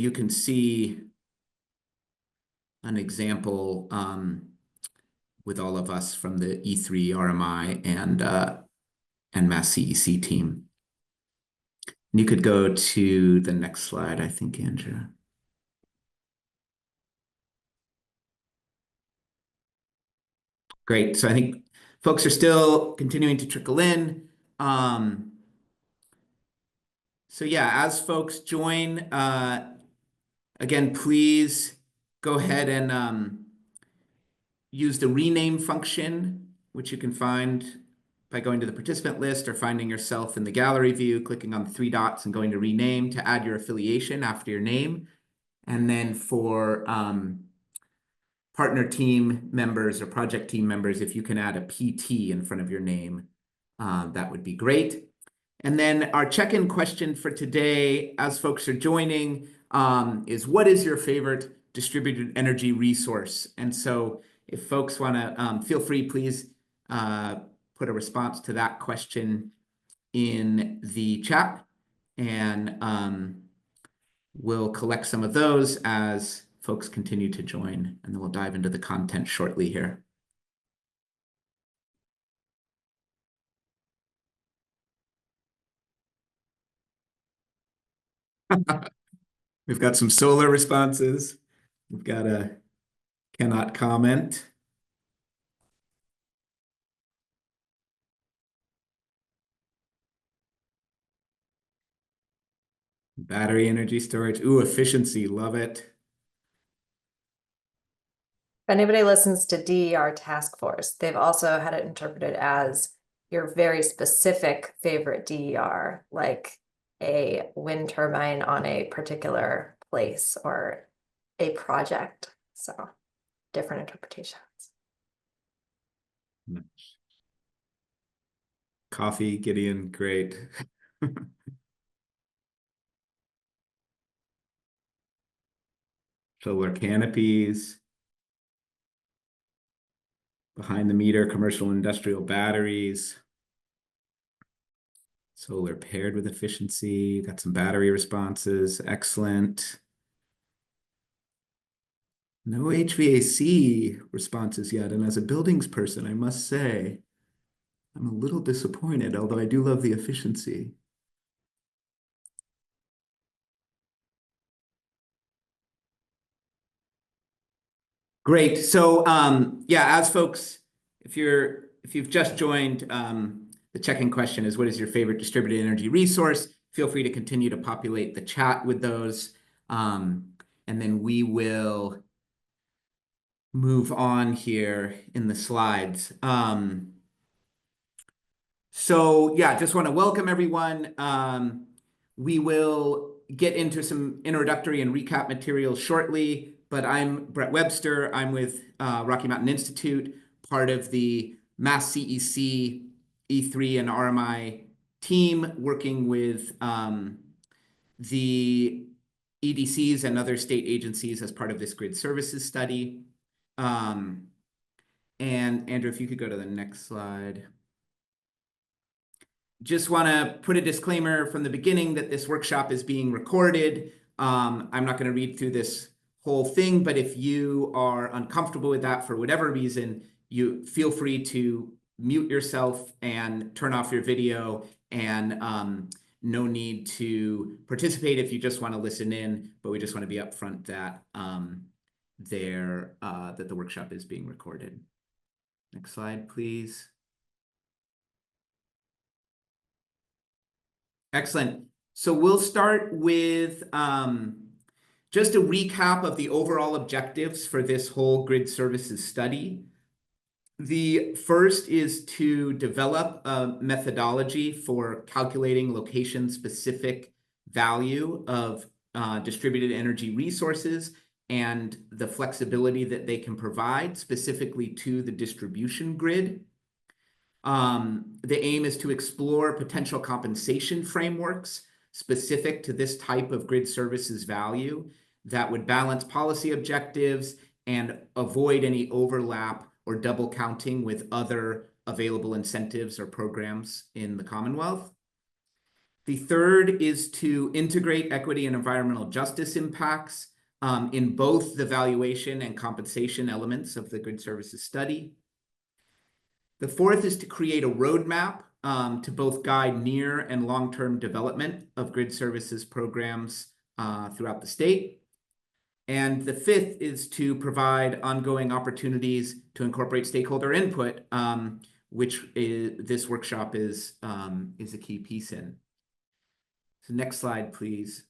you can see an example with all of us from the E3 RMI and Mass CEC team. And you could go to the next slide, I think, Andrew. Great. So I think folks are still continuing to trickle in. So yeah, as folks join, again, please go ahead and use the rename function, which you can find by going to the participant list or finding yourself in the gallery view, clicking on the 3 dots and going to rename to add your affiliation after your name. And then for partner team members or project team members, if you can add a PT in front of your name, that would be great. And then our check-in question for today, as folks are joining, is what is your favorite distributed energy resource? And so if folks want to feel free, please put a response to that question in the chat, and we'll collect some of those as folks continue to join, and then we'll dive into the content shortly here. We've got some solar responses. We've got a cannot comment. Battery energy storage. Ooh, efficiency. Love it. If anybody listens to DER Task Force, they've also had it interpreted as your very specific favorite DER, like a wind turbine on a particular place or a project. So different interpretations. Coffee, Gideon, great. Solar canopies. Behind the meter, commercial industrial batteries. Solar paired with efficiency. Got some battery responses. Excellent. No HVAC responses yet. And as a buildings person, I must say, I'm a little disappointed, although I do love the efficiency. Great. So yeah, as folks, if you've just joined, the check-in question is, what is your favorite distributed energy resource? Feel free to continue to populate the chat with those. And then we will move on here in the slides. So yeah, just want to welcome everyone. We will get into some introductory and recap materials shortly, but I'm Brett Webster. I'm with Rocky Mountain Institute, part of the Mass CEC, E3, and RMI team, working with the EDCs and other state agencies as part of this grid services study. And Andrew, if you could go to the next slide. Just want to put a disclaimer from the beginning that this workshop is being recorded. I'm not going to read through this whole thing, but if you are uncomfortable with that for whatever reason, you feel free to mute yourself and turn off your video, and no need to participate if you just want to listen in, but we just want to be upfront that that the workshop is being recorded. Next slide, please. Excellent. So we'll start with just a recap of the overall objectives for this whole grid services study. The first is to develop a methodology for calculating location-specific value of distributed energy resources and the flexibility that they can provide specifically to the distribution grid. The aim is to explore potential compensation frameworks specific to this type of grid services value that would balance policy objectives and avoid any overlap or double counting with other available incentives or programs in the Commonwealth. The third is to integrate equity and environmental justice impacts in both the valuation and compensation elements of the grid services study. The fourth is to create a roadmap to both guide near and long-term development of grid services programs throughout the state. And the fifth is to provide ongoing opportunities to incorporate stakeholder input, which this workshop is a key piece in. So next slide, please.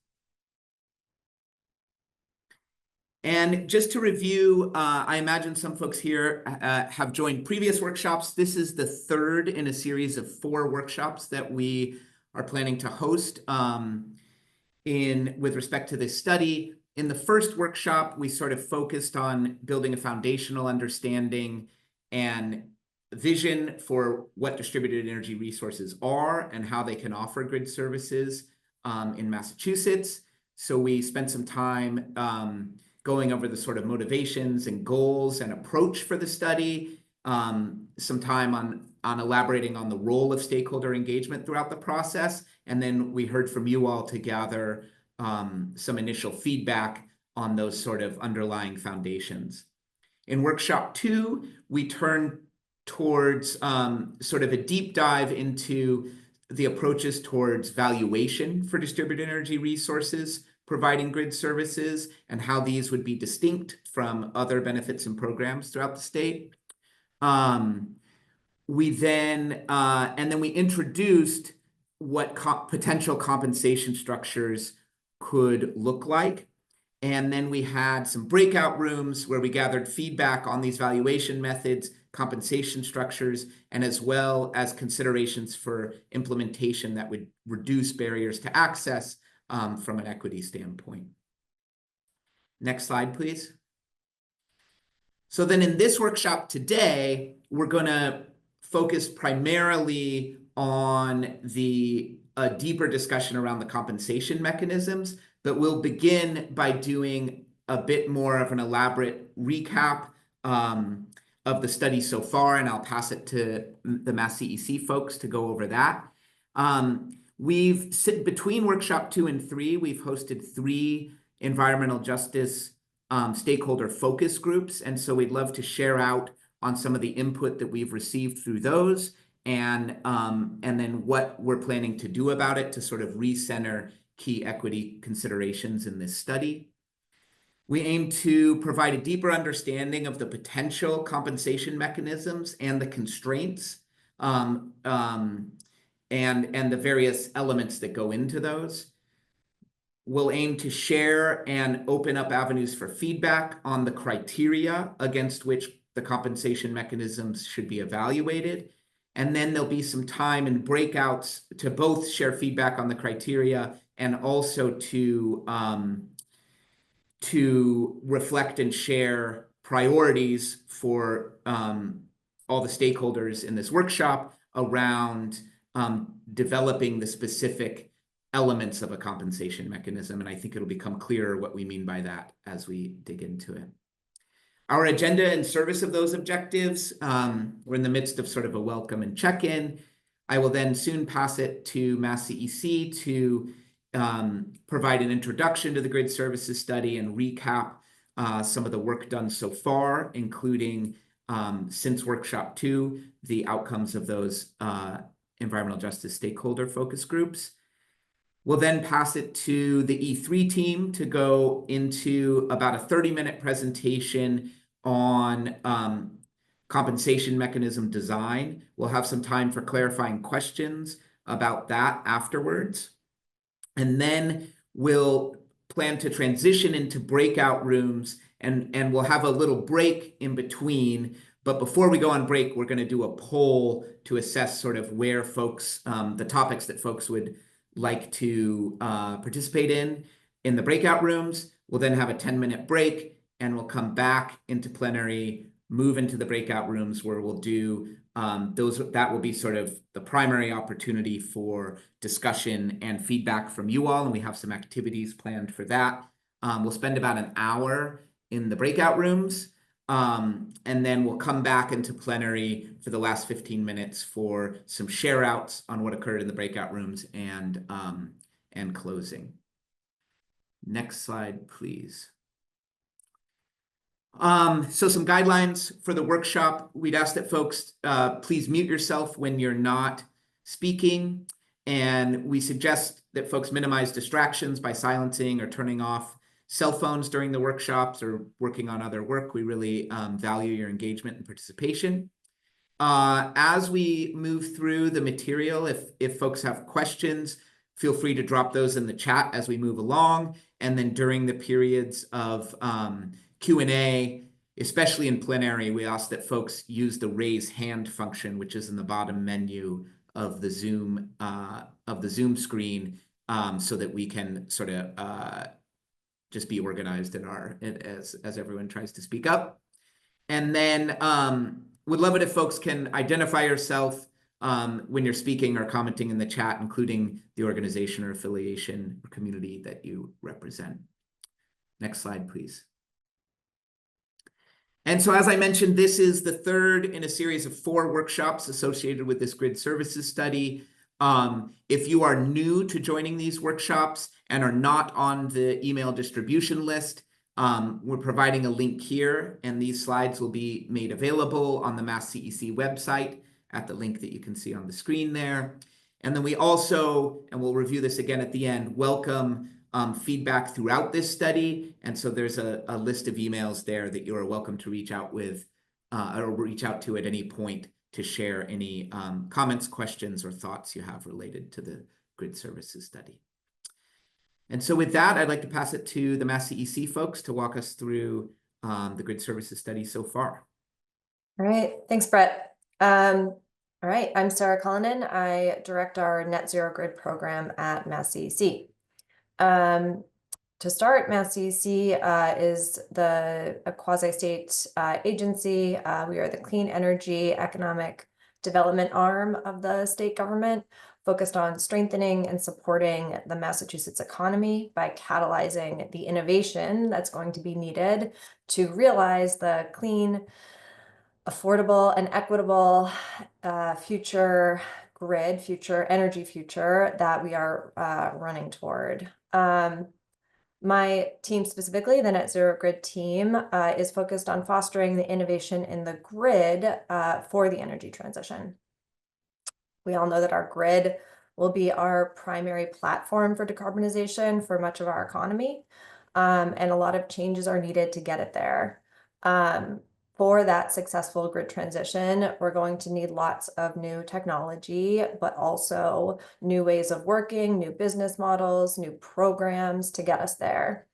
And just to review, I imagine some folks here have joined previous workshops. This is the third in a series of 4 workshops that we are planning to host with respect to this study. In the first workshop, we sort of focused on building a foundational understanding and vision for what distributed energy resources are and how they can offer grid services in Massachusetts. So we spent some time going over the sort of motivations and goals and approach for the study, some time on elaborating on the role of stakeholder engagement throughout the process. And then we heard from you all to gather some initial feedback on those sort of underlying foundations. In workshop 2, we turned towards sort of a deep dive into the approaches towards valuation for distributed energy resources, providing grid services, and how these would be distinct from other benefits and programs throughout the state. And then we introduced what potential compensation structures could look like. And then we had some breakout rooms where we gathered feedback on these valuation methods, compensation structures, and as well as considerations for implementation that would reduce barriers to access from an equity standpoint. Next slide, please. So then in this workshop today, we're going to focus primarily on a deeper discussion around the compensation mechanisms, but we'll begin by doing a bit more of an elaborate recap of the study so far, and I'll pass it to the Mass CEC folks to go over that. Between workshop 2 and 3, we've hosted 3 environmental justice stakeholder focus groups, and so we'd love to share out on some of the input that we've received through those, and then what we're planning to do about it to sort of recenter key equity considerations in this study. We aim to provide a deeper understanding of the potential compensation mechanisms and the constraints and the various elements that go into those. We'll aim to share and open up avenues for feedback on the criteria against which the compensation mechanisms should be evaluated. And then there'll be some time in breakouts to both share feedback on the criteria and also to reflect and share priorities for all the stakeholders in this workshop around developing the specific elements of a compensation mechanism. And I think it'll become clearer what we mean by that as we dig into it. Our agenda in service of those objectives, we're in the midst of sort of a welcome and check-in. I will then soon pass it to Mass CEC to provide an introduction to the grid services study and recap some of the work done so far, including since workshop 2, the outcomes of those environmental justice stakeholder focus groups. We'll then pass it to the E3 team to go into about a 30-minute presentation on compensation mechanism design. We'll have some time for clarifying questions about that afterwards. And then we'll plan to transition into breakout rooms, and we'll have a little break in between. But before we go on break, we're going to do a poll to assess sort of where folks, the topics that folks would like to participate in the breakout rooms. We'll then have a 10-minute break, and we'll come back into plenary, move into the breakout rooms where we'll do that will be sort of the primary opportunity for discussion and feedback from you all, and we have some activities planned for that. We'll spend about an hour in the breakout rooms, And then we'll come back into plenary for the last 15 minutes for some share outs on what occurred in the breakout rooms and closing. Next slide, please. So some guidelines for the workshop. We'd ask that folks please mute yourself when you're not speaking. And we suggest that folks minimize distractions by silencing or turning off cell phones during the workshops or working on other work. We really value your engagement and participation. As we move through the material, if folks have questions, feel free to drop those in the chat as we move along. And then during the periods of Q&A, especially in plenary, we ask that folks use the raise hand function, which is in the bottom menu of the Zoom screen, so that we can sort of just be organized in as everyone tries to speak up. And then would love it if folks can identify yourself when you're speaking or commenting in the chat, including the organization or affiliation or community that you represent. Next slide, please. And so, as I mentioned, this is the third in a series of 4 workshops associated with this grid services study. If you are new to joining these workshops and are not on the email distribution list, we're providing a link here, and these slides will be made available on the MassCEC website at the link that you can see on the screen there. And then we also, and we'll review this again at the end, welcome feedback throughout this study. And so there's a list of emails there that you are welcome to reach out with or reach out to at any point to share any comments, questions, or thoughts you have related to the grid services study. And so with that, I'd like to pass it to the MassCEC folks to walk us through the grid services study so far. All right, thanks, Brett. All right, I'm Sarah Cullinan. I direct our Net Zero Grid program at MassCEC. To start, MassCEC is a quasi-state agency. We are the clean energy economic development arm of the state government, focused on strengthening and supporting the Massachusetts economy by catalyzing the innovation that's going to be needed to realize the clean, affordable, and equitable future grid, future energy future that we are running toward. My team specifically, the Net Zero Grid team, is focused on fostering the innovation in the grid for the energy transition. We all know that our grid will be our primary platform for decarbonization for much of our economy, and a lot of changes are needed to get it there. For that successful grid transition, we're going to need lots of new technology, but also new ways of working, new business models, new programs to get us there.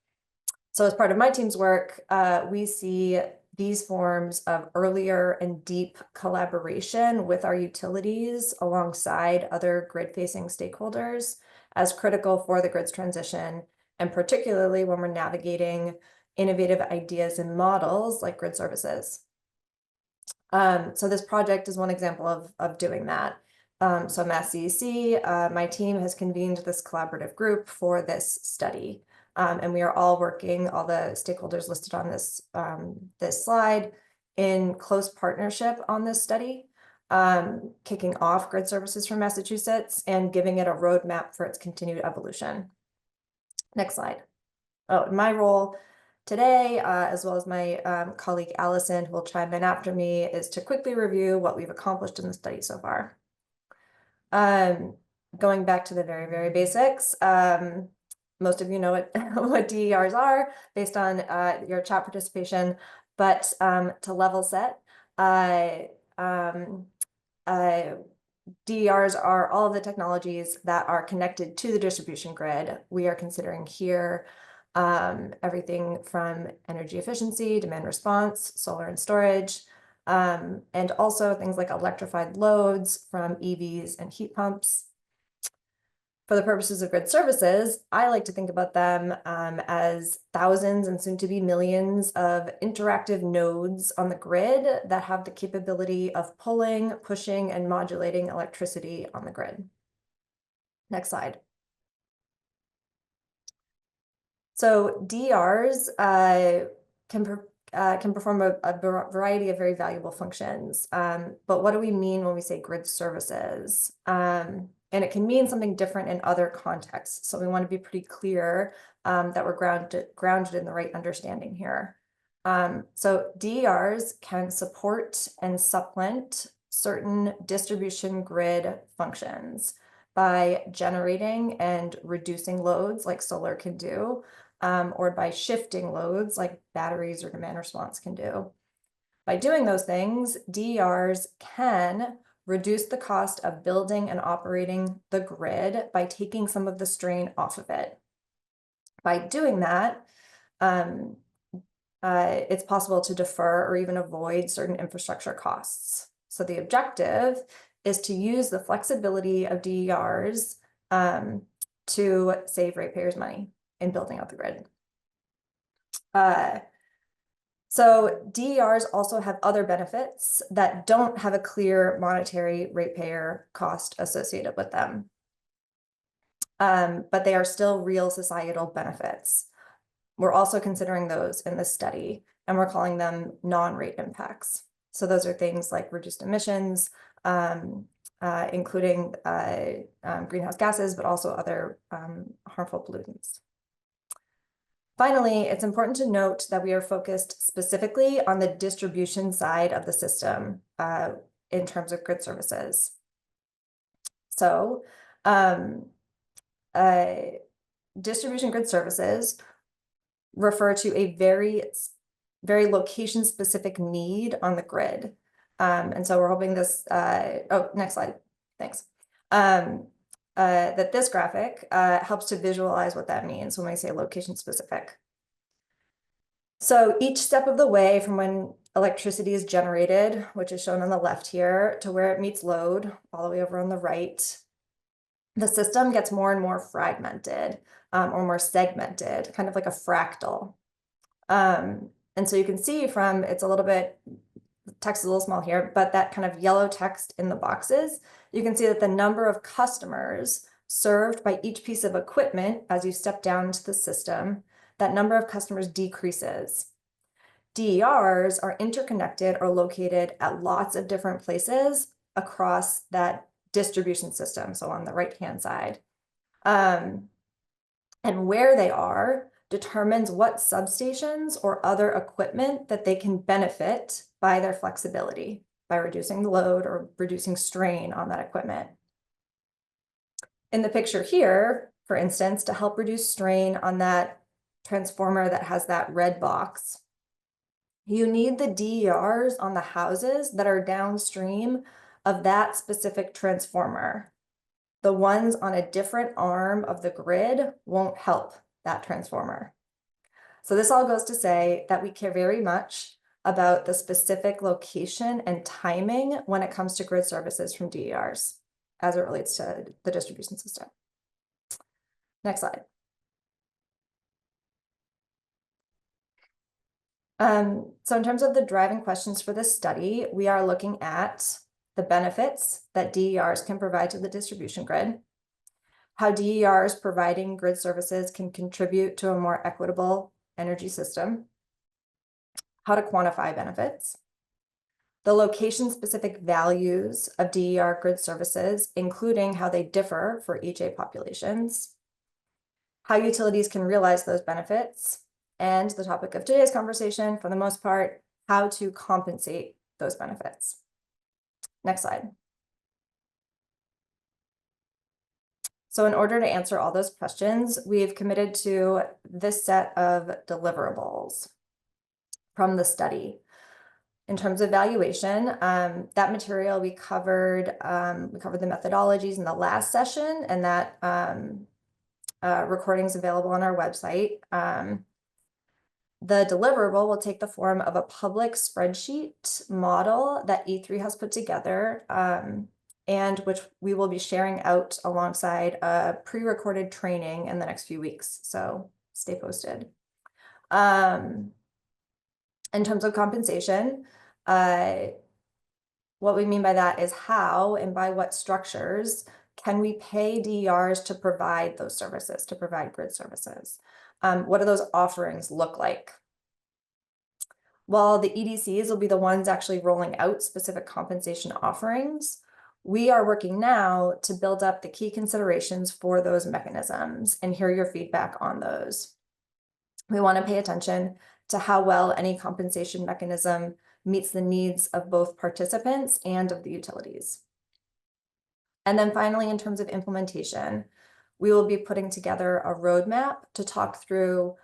So as part of my team's work, we see these forms of earlier and deep collaboration with our utilities alongside other grid-facing stakeholders as critical for the grid's transition, and particularly when we're navigating innovative ideas and models like grid services. So this project is one example of doing that. So MassCEC, my team has convened this collaborative group for this study. And we are all working, all the stakeholders listed on this slide, in close partnership on this study, kicking off grid services for Massachusetts and giving it a roadmap for its continued evolution. Next slide. Oh, my role today, as well as my colleague Allison, who will chime in after me, is to quickly review what we've accomplished in the study so far. Going back to the very, very basics, most of you know what DERs are based on your chat participation, but to level set, DERs are all of the technologies that are connected to the distribution grid. We are considering here everything from energy efficiency, demand response, solar and storage, and also things like electrified loads from EVs and heat pumps. For the purposes of grid services, I like to think about them as thousands and soon to be millions of interactive nodes on the grid that have the capability of pulling, pushing, and modulating electricity on the grid. Next slide. So DERs can can perform a variety of very valuable functions. But what do we mean when we say grid services? And it can mean something different in other contexts. So we want to be pretty clear that we're grounded in the right understanding here. So DERs can support and supplement certain distribution grid functions by generating and reducing loads like solar can do, or by shifting loads like batteries or demand response can do. By doing those things, DERs can reduce the cost of building and operating the grid by taking some of the strain off of it. By doing that, it's possible to defer or even avoid certain infrastructure costs. So the objective is to use the flexibility of DERs to save ratepayers money in building out the grid. So DERs also have other benefits that don't have a clear monetary ratepayer cost associated with them. But they are still real societal benefits. We're also considering those in this study, and we're calling them non-rate impacts. So those are things like reduced emissions, including greenhouse gases, but also other harmful pollutants. Finally, it's important to note that we are focused specifically on the distribution side of the system in terms of grid services. So distribution grid services refer to a very location-specific need on the grid. And so we're hoping this, oh, next slide, thanks. That this graphic helps to visualize what that means when we say location-specific. So each step of the way from when electricity is generated, which is shown on the left here, to where it meets load, all the way over on the right, the system gets more and more fragmented or more segmented, kind of like a fractal. And so you can see from, it's a little bit, text is a little small here, but that kind of yellow text in the boxes, you can see that the number of customers served by each piece of equipment as you step down into the system, that number of customers decreases. DERs are interconnected or located at lots of different places across that distribution system, so on the right-hand side. And where they are determines what substations or other equipment that they can benefit by their flexibility, by reducing the load or reducing strain on that equipment. In the picture here, for instance, to help reduce strain on that transformer that has that red box, you need the DERs on the houses that are downstream of that specific transformer. The ones on a different arm of the grid won't help that transformer. So this all goes to say that we care very much about the specific location and timing when it comes to grid services from DERs as it relates to the distribution system. Next slide. So in terms of the driving questions for this study, we are looking at the benefits that DERs can provide to the distribution grid, how DERs providing grid services can contribute to a more equitable energy system, how to quantify benefits, the location-specific values of DER grid services, including how they differ for EJ populations, how utilities can realize those benefits, and the topic of today's conversation, for the most part, how to compensate those benefits. Next slide. So in order to answer all those questions, we've committed to this set of deliverables from the study. In terms of valuation, that material we covered the methodologies in the last session, and that recording is available on our website. The deliverable will take the form of a public spreadsheet model that E3 has put together, and which we will be sharing out alongside a pre-recorded training in the next few weeks. So stay posted. In terms of compensation, what we mean by that is how and by what structures can we pay DERs to provide those services, to provide grid services? What do those offerings look like? while the EDCs will be the ones actually rolling out specific compensation offerings, we are working now to build up the key considerations for those mechanisms and hear your feedback on those. We want to pay attention to how well any compensation mechanism meets the needs of both participants and of the utilities. And then finally, in terms of implementation, we will be putting together a roadmap to talk through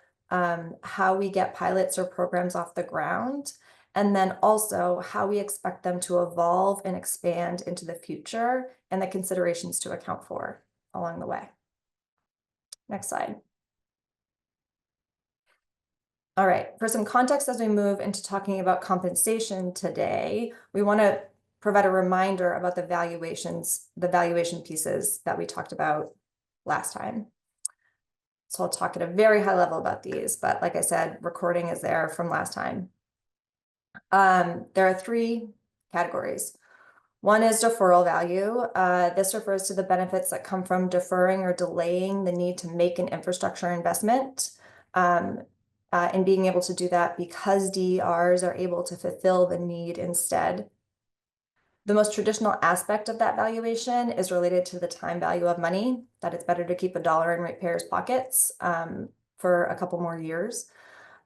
how we get pilots or programs off the ground, and then also how we expect them to evolve and expand into the future and the considerations to account for along the way. Next slide. All right, for some context as we move into talking about compensation today, we want to provide a reminder about the valuation pieces that we talked about last time. So I'll talk at a very high level about these, but like I said, recording is there from last time. There are three categories. One is deferral value. This refers to the benefits that come from deferring or delaying the need to make an infrastructure investment, and being able to do that because DERs are able to fulfill the need instead. The most traditional aspect of that valuation is related to the time value of money, that it's better to keep $1 in ratepayers' pockets for a couple more years.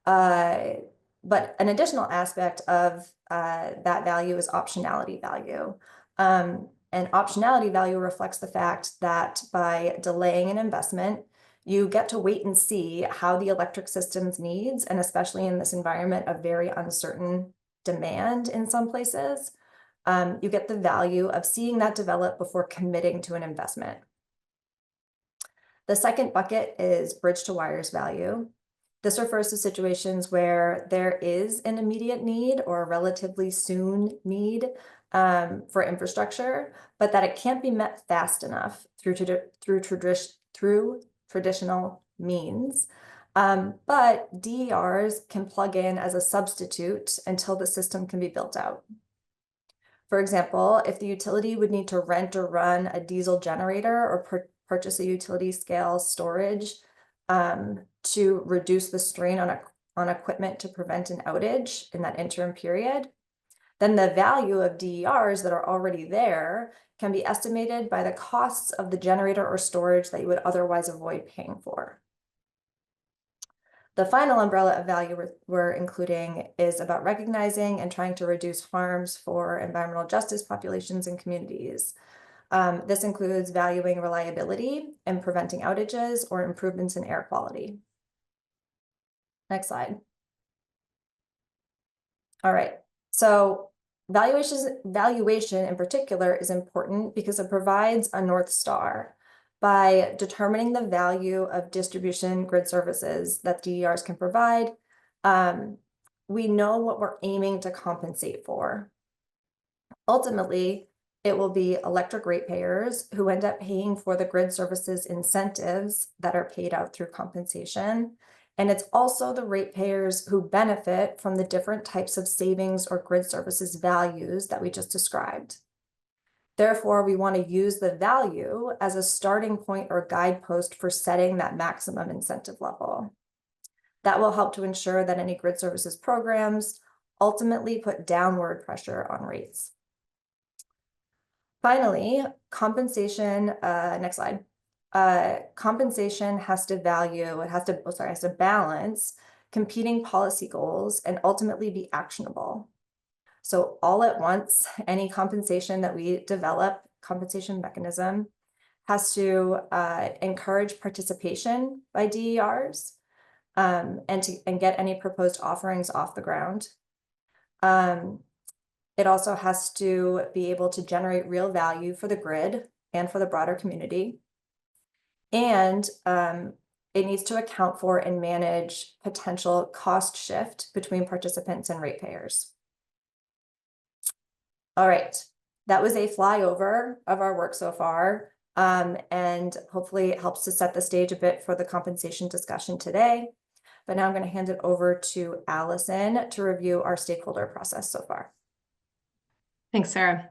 But an additional aspect of that value is optionality value. And optionality value reflects the fact that by delaying an investment, you get to wait and see how the electric system's needs, and especially in this environment of very uncertain demand in some places, you get the value of seeing that develop before committing to an investment. The second bucket is bridge to wires value. This refers to situations where there is an immediate need or a relatively soon need for infrastructure, but that it can't be met fast enough through traditional means. But DERs can plug in as a substitute until the system can be built out. For example, if the utility would need to rent or run a diesel generator or purchase a utility scale storage to reduce the strain on equipment to prevent an outage in that interim period, then the value of DERs that are already there can be estimated by the costs of the generator or storage that you would otherwise avoid paying for. The final umbrella of value we're including is about recognizing and trying to reduce harms for environmental justice populations and communities. This includes valuing reliability and preventing outages or improvements in air quality. Next slide. All right, so valuation in particular is important because it provides a North Star. By determining the value of distribution grid services that DERs can provide, we know what we're aiming to compensate for. Ultimately, it will be electric ratepayers who end up paying for the grid services incentives that are paid out through compensation. And it's also the ratepayers who benefit from the different types of savings or grid services values that we just described. Therefore, we want to use the value as a starting point or guidepost for setting that maximum incentive level. That will help to ensure that any grid services programs ultimately put downward pressure on rates. Finally, compensation, next slide. Compensation has to balance competing policy goals and ultimately be actionable. So all at once, any compensation that we develop, compensation mechanism, has to encourage participation by DERs and get any proposed offerings off the ground. It also has to be able to generate real value for the grid and for the broader community. And it needs to account for and manage potential cost shift between participants and ratepayers. All right, that was a flyover of our work so far, and hopefully it helps to set the stage a bit for the compensation discussion today. But now I'm going to hand it over to Allison to review our stakeholder process so far. Thanks, Sarah.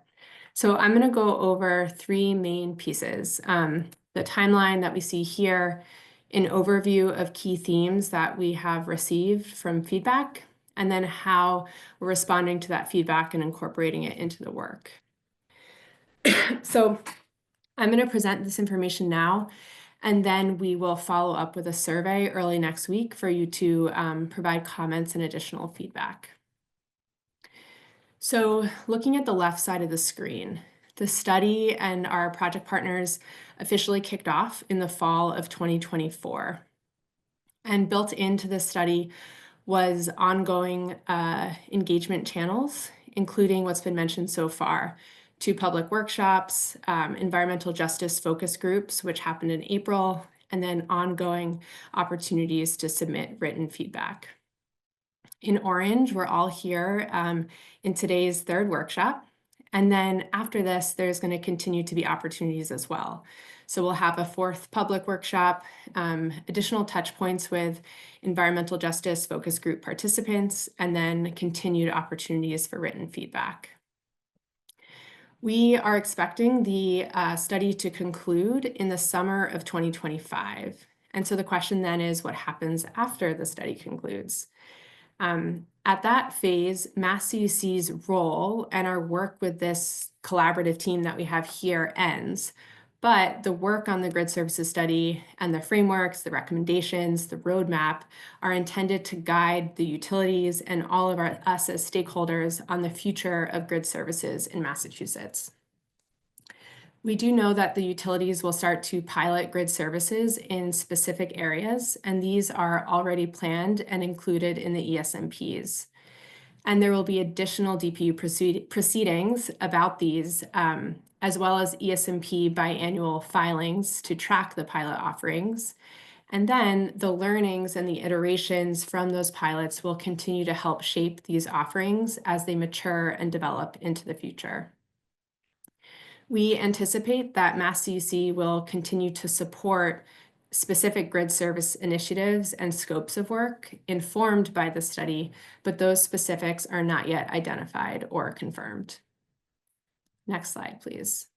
So I'm going to go over three main pieces. The timeline that we see here, an overview of key themes that we have received from feedback, and then how we're responding to that feedback and incorporating it into the work. So I'm going to present this information now, and then we will follow up with a survey early next week for you to provide comments and additional feedback. So looking at the left side of the screen, the study and our project partners officially kicked off in the fall of 2024. And built into the study was ongoing engagement channels, including what's been mentioned so far, 2 public workshops, environmental justice focus groups, which happened in April, and then ongoing opportunities to submit written feedback. In orange, we're all here in today's 3rd workshop. And then after this, there's going to continue to be opportunities as well. So we'll have a 4th public workshop, additional touch points with environmental justice focus group participants, and then continued opportunities for written feedback. We are expecting the study to conclude in the summer of 2025. And so the question then is, what happens after the study concludes? At that phase, Mass CUC's role and our work with this collaborative team that we have here ends. But the work on the grid services study and the frameworks, the recommendations, the roadmap are intended to guide the utilities and all of us as stakeholders on the future of grid services in Massachusetts. We do know that the utilities will start to pilot grid services in specific areas, and these are already planned and included in the ESMPs. And there will be additional DPU proceedings about these, as well as ESMP biannual filings to track the pilot offerings. And then the learnings and the iterations from those pilots will continue to help shape these offerings as they mature and develop into the future. We anticipate that Mass CUC will continue to support specific grid service initiatives and scopes of work informed by the study, but those specifics are not yet identified or confirmed. Next slide, please.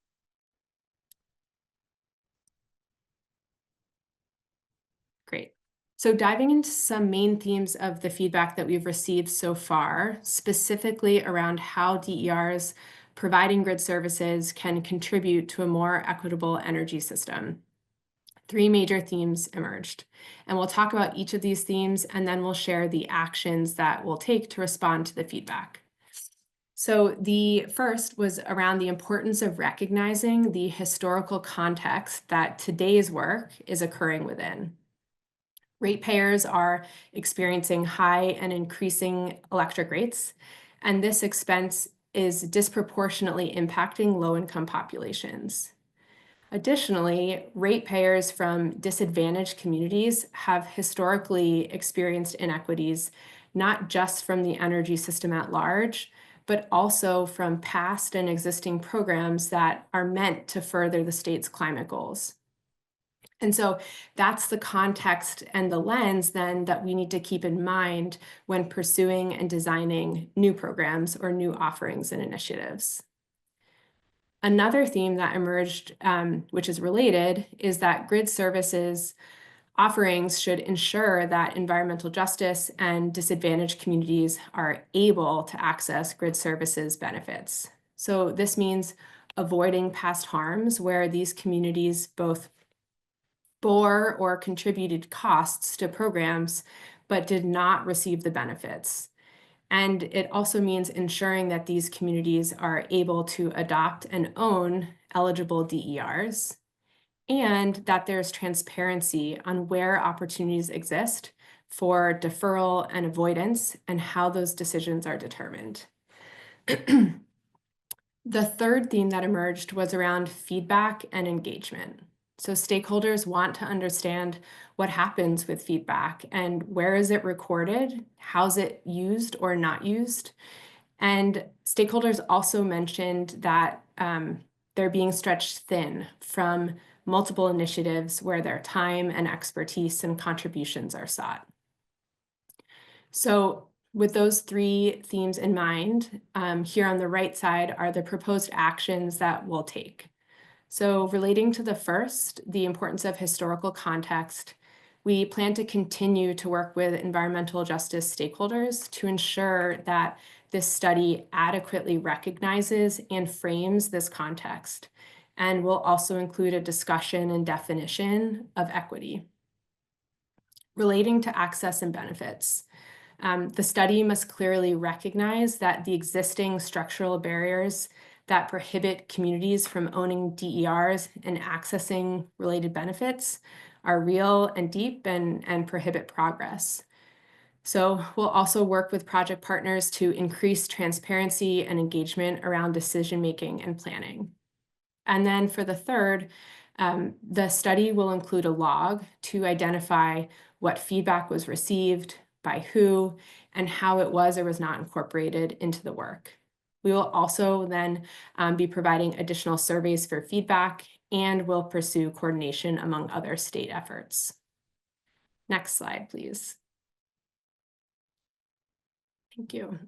Great. So diving into some main themes of the feedback that we've received so far, specifically around how DERs providing grid services can contribute to a more equitable energy system. 3 major themes emerged, and we'll talk about each of these themes, and then we'll share the actions that we'll take to respond to the feedback. So the first was around the importance of recognizing the historical context that today's work is occurring within. Ratepayers are experiencing high and increasing electric rates, and this expense is disproportionately impacting low-income populations. Additionally, ratepayers from disadvantaged communities have historically experienced inequities, not just from the energy system at large, but also from past and existing programs that are meant to further the state's climate goals. And so that's the context and the lens then that we need to keep in mind when pursuing and designing new programs or new offerings and initiatives. Another theme that emerged, which is related, is that grid services offerings should ensure that environmental justice and disadvantaged communities are able to access grid services benefits. So this means avoiding past harms where these communities both bore or contributed costs to programs, but did not receive the benefits. And it also means ensuring that these communities are able to adopt and own eligible DERs, and that there's transparency on where opportunities exist for deferral and avoidance and how those decisions are determined. The third theme that emerged was around feedback and engagement. So stakeholders want to understand what happens with feedback and where is it recorded, how's it used or not used. And stakeholders also mentioned that they're being stretched thin from multiple initiatives where their time and expertise and contributions are sought. So with those 3 themes in mind, here on the right side are the proposed actions that we'll take. So relating to the first, the importance of historical context, we plan to continue to work with environmental justice stakeholders to ensure that this study adequately recognizes and frames this context, and will also include a discussion and definition of equity. Relating to access and benefits, the study must clearly recognize that the existing structural barriers that prohibit communities from owning DERs and accessing related benefits are real and deep and prohibit progress. So we'll also work with project partners to increase transparency and engagement around decision-making and planning. And then for the third, the study will include a log to identify what feedback was received, by who, and how it was or was not incorporated into the work. We will also then be providing additional surveys for feedback, and will pursue coordination among other state efforts. Next slide, please. Thank you.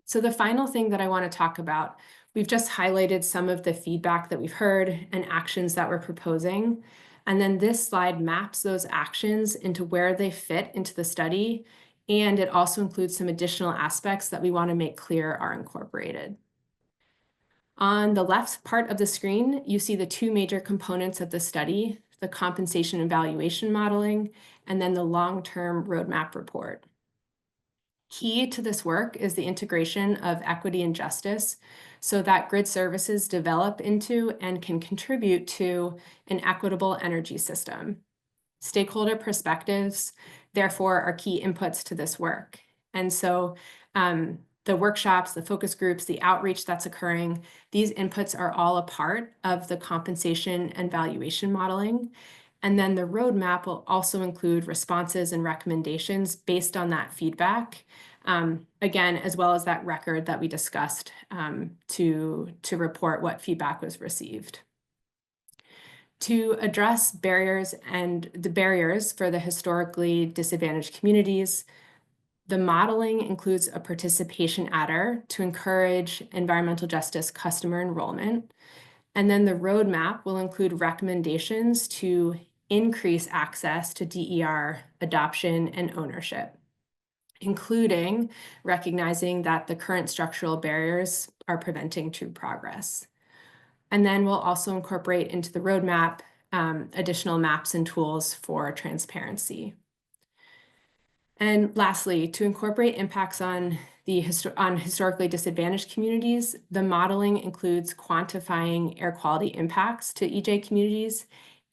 So the final thing that I want to talk about, we've just highlighted some of the feedback that we've heard and actions that we're proposing. And then this slide maps those actions into where they fit into the study. And it also includes some additional aspects that we want to make clear are incorporated. On the left part of the screen, you see the two major components of the study, the compensation and valuation modeling, and then the long-term roadmap report. Key to this work is the integration of equity and justice so that grid services develop into and can contribute to an equitable energy system. Stakeholder perspectives, therefore, are key inputs to this work. And so the workshops, the focus groups, the outreach that's occurring, these inputs are all a part of the compensation and valuation modeling. And then the roadmap will also include responses and recommendations based on that feedback, again, as well as that record that we discussed to report what feedback was received. To address barriers and the barriers for the historically disadvantaged communities, the modeling includes a participation adder to encourage environmental justice customer enrollment. And then the roadmap will include recommendations to increase access to DER adoption and ownership, including recognizing that the current structural barriers are preventing true progress. And then we'll also incorporate into the roadmap additional maps and tools for transparency. And lastly, to incorporate impacts on historically disadvantaged communities, the modeling includes quantifying air quality impacts to EJ communities,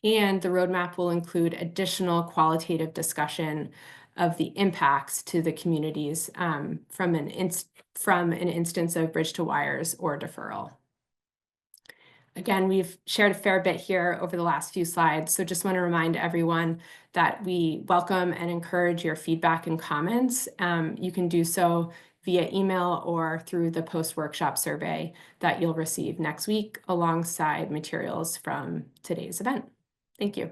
and the roadmap will include additional qualitative discussion of the impacts to the communities from an instance of bridge to wires or deferral. Again, we've shared a fair bit here over the last few slides, so just want to remind everyone that we welcome and encourage your feedback and comments. You can do so via email or through the post-workshop survey that you'll receive next week alongside materials from today's event. Thank you.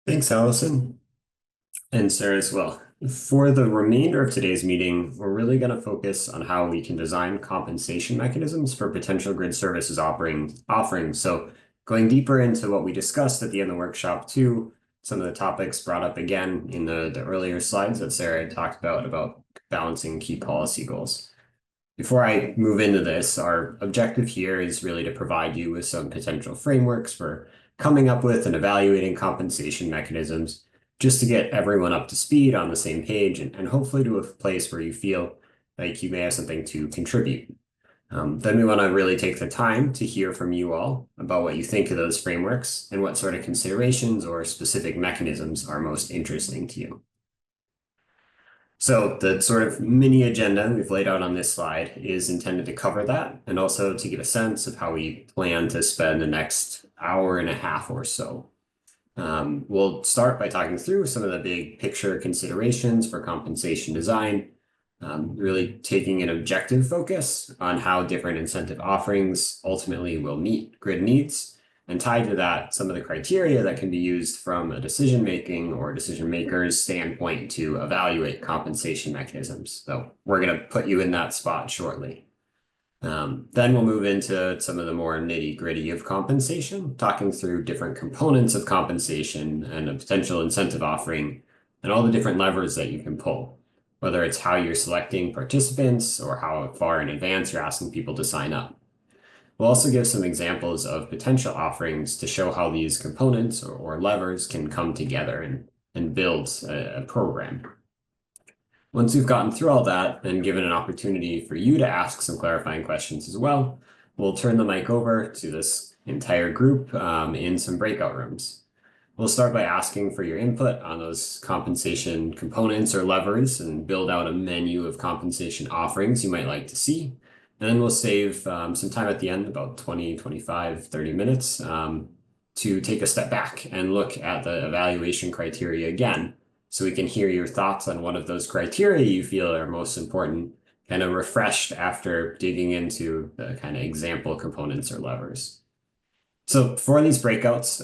Thanks, Allison, and Sarah as well. For the remainder of today's meeting, we're really going to focus on how we can design compensation mechanisms for potential grid services offerings. So going deeper into what we discussed at the end of the workshop too, some of the topics brought up again in the earlier slides that Sarah had talked about balancing key policy goals. Before I move into this, our objective here is really to provide you with some potential frameworks for coming up with and evaluating compensation mechanisms, just to get everyone up to speed on the same page and hopefully to a place where you feel like you may have something to contribute. Then we want to really take the time to hear from you all about what you think of those frameworks and what sort of considerations or specific mechanisms are most interesting to you. So the sort of mini agenda we've laid out on this slide is intended to cover that and also to give a sense of how we plan to spend the next hour and a half or so. We'll start by talking through some of the big picture considerations for compensation design, really taking an objective focus on how different incentive offerings ultimately will meet grid needs, and tied to that, some of the criteria that can be used from a decision-making or decision-maker's standpoint to evaluate compensation mechanisms. So we're going to put you in that spot shortly. Then we'll move into some of the more nitty-gritty of compensation, talking through different components of compensation and a potential incentive offering and all the different levers that you can pull, whether it's how you're selecting participants or how far in advance you're asking people to sign up. We'll also give some examples of potential offerings to show how these components or levers can come together and build a program. Once we've gotten through all that and given an opportunity for you to ask some clarifying questions as well, we'll turn the mic over to this entire group in some breakout rooms. We'll start by asking for your input on those compensation components or levers and build out a menu of compensation offerings you might like to see. And then we'll save some time at the end, about 20, 25, 30 minutes, to take a step back and look at the evaluation criteria again, so we can hear your thoughts on one of those criteria you feel are most important, kind of refreshed after digging into the kind of example components or levers. So for these breakouts,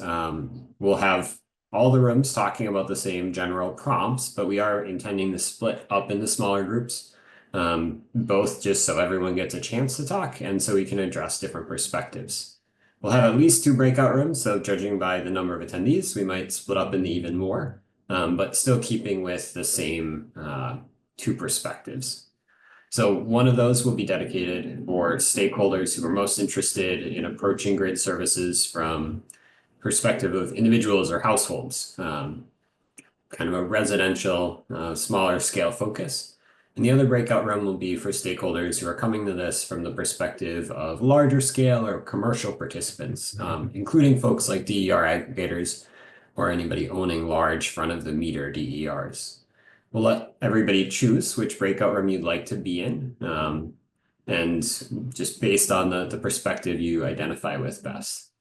we'll have all the rooms talking about the same general prompts, but we are intending to split up into smaller groups, both just so everyone gets a chance to talk and so we can address different perspectives. We'll have at least 2 breakout rooms, so judging by the number of attendees, we might split up into even more. But still keeping with the same 2 perspectives. So one of those will be dedicated for stakeholders who are most interested in approaching grid services from perspective of individuals or households, kind of a residential, smaller scale focus. And the other breakout room will be for stakeholders who are coming to this from the perspective of larger scale or commercial participants, including folks like DER aggregators, or anybody owning large front-of-the-meter DERs. We'll let everybody choose which breakout room you'd like to be in, and just based on the perspective you identify with best.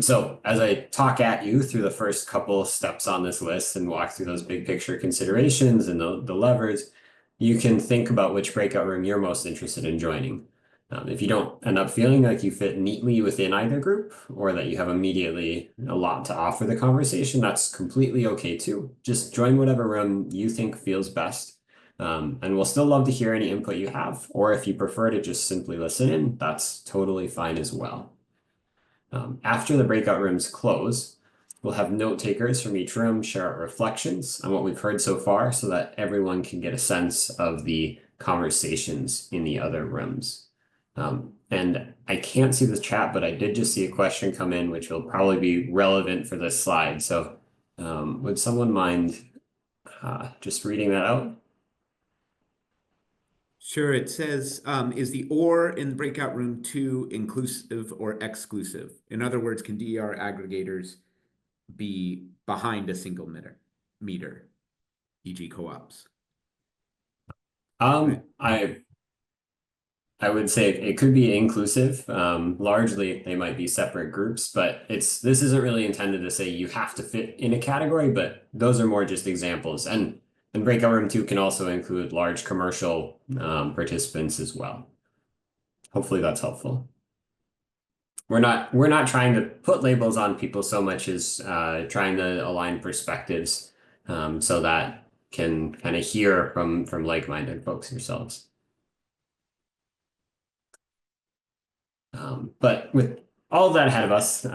So as I talk at you through the first couple steps on this list and walk through those big picture considerations and the levers, you can think about which breakout room you're most interested in joining. If you don't end up feeling like you fit neatly within either group, or that you have immediately a lot to offer the conversation, that's completely okay too. Just join whatever room you think feels best. And we'll still love to hear any input you have, or if you prefer to just simply listen in, that's totally fine as well. After the breakout rooms close, we'll have note takers from each room share reflections on what we've heard so far so that everyone can get a sense of the conversations in the other rooms. And I can't see the chat, but I did just see a question come in, which will probably be relevant for this slide. So would someone mind just reading that out? Sure, it says, is the or in the breakout room 2 inclusive or exclusive? In other words, can DER aggregators be behind a single meter, e.g. co-ops? I would say it could be inclusive. Largely, they might be separate groups, but this isn't really intended to say you have to fit in a category, but those are more just examples. And breakout room 2 can also include large commercial participants as well. Hopefully that's helpful. We're not trying to put labels on people so much as trying to align perspectives so that can kind of hear from like-minded folks yourselves. But with all of that ahead of us,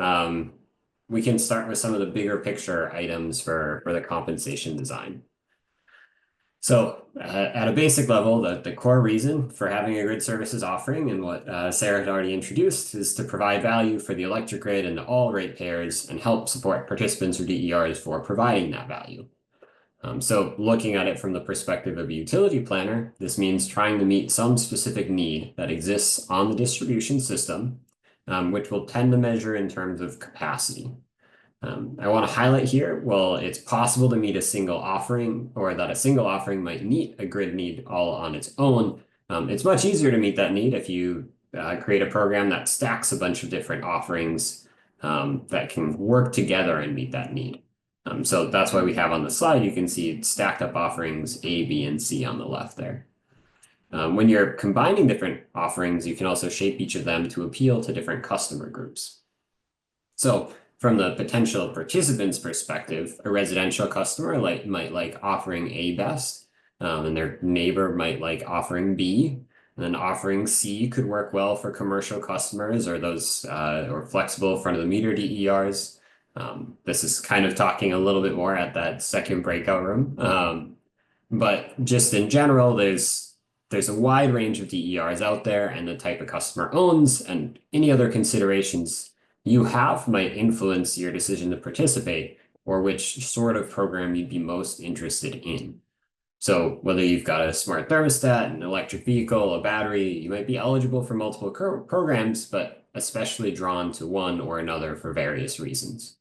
we can start with some of the bigger picture items for the compensation design. So at a basic level, the core reason for having a grid services offering, and what Sarah had already introduced, is to provide value for the electric grid and all ratepayers and help support participants or DERs for providing that value. So looking at it from the perspective of a utility planner, this means trying to meet some specific need that exists on the distribution system, which will tend to measure in terms of capacity. I want to highlight here, well, it's possible to meet a single offering, or that a single offering might meet a grid need all on its own. It's much easier to meet that need if you create a program that stacks a bunch of different offerings that can work together and meet that need. So that's why we have on the slide, you can see stacked up offerings A, B, and C on the left there. When you're combining different offerings, you can also shape each of them to appeal to different customer groups. So from the potential participant's perspective, a residential customer might like offering A best, and their neighbor might like offering B. And then offering C could work well for commercial customers or those or flexible front of the meter DERs. This is kind of talking a little bit more at that second breakout room. But just in general, there's a wide range of DERs out there, and the type of customer owns and any other considerations you have might influence your decision to participate or which sort of program you'd be most interested in. So whether you've got a smart thermostat, an electric vehicle, a battery, you might be eligible for multiple programs, but especially drawn to one or another for various reasons.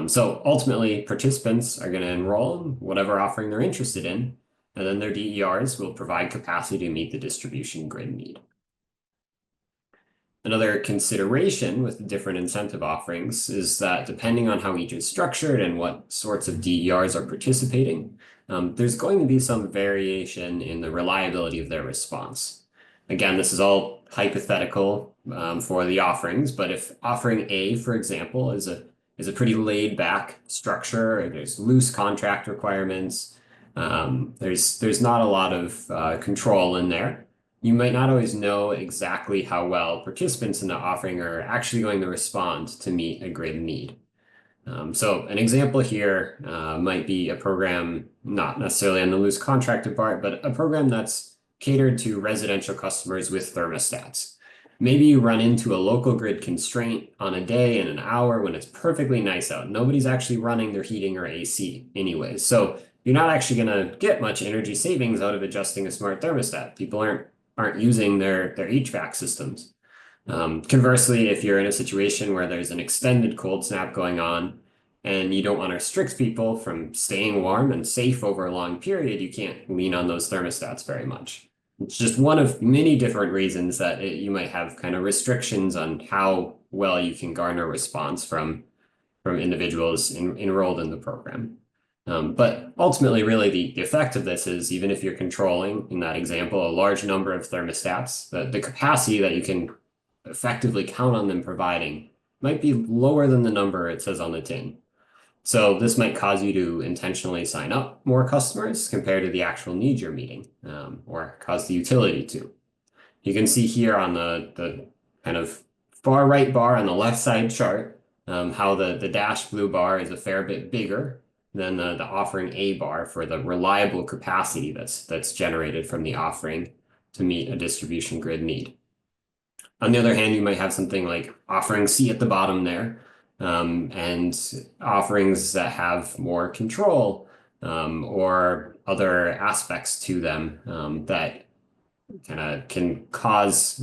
So ultimately, participants are going to enroll in whatever offering they're interested in, and then their DERs will provide capacity to meet the distribution grid need. Another consideration with different incentive offerings is that depending on how each is structured and what sorts of DERs are participating, there's going to be some variation in the reliability of their response. Again, this is all hypothetical for the offerings, but if offering A, for example, is a pretty laid back structure, there's loose contract requirements, there's not a lot of control in there. You might not always know exactly how well participants in the offering are actually going to respond to meet a grid need. So an example here might be a program, not necessarily on the loose contracted part, but a program that's catered to residential customers with thermostats. Maybe you run into a local grid constraint on a day and an hour when it's perfectly nice out. Nobody's actually running their heating or AC anyways. So you're not actually going to get much energy savings out of adjusting a smart thermostat. People aren't using their HVAC systems. Conversely, if you're in a situation where there's an extended cold snap going on and you don't want to restrict people from staying warm and safe over a long period, you can't lean on those thermostats very much. It's just one of many different reasons that you might have kind of restrictions on how well you can garner response from individuals enrolled in the program. But ultimately, really, the effect of this is even if you're controlling, in that example, a large number of thermostats, the capacity that you can effectively count on them providing might be lower than the number it says on the tin. So this might cause you to intentionally sign up more customers compared to the actual need you're meeting, or cause the utility to. You can see here on the kind of far right bar on the left side chart, how the dashed blue bar is a fair bit bigger than the offering A bar for the reliable capacity that's generated from the offering to meet a distribution grid need. On the other hand, you might have something like offering C at the bottom there, and offerings that have more control or other aspects to them that kind of can cause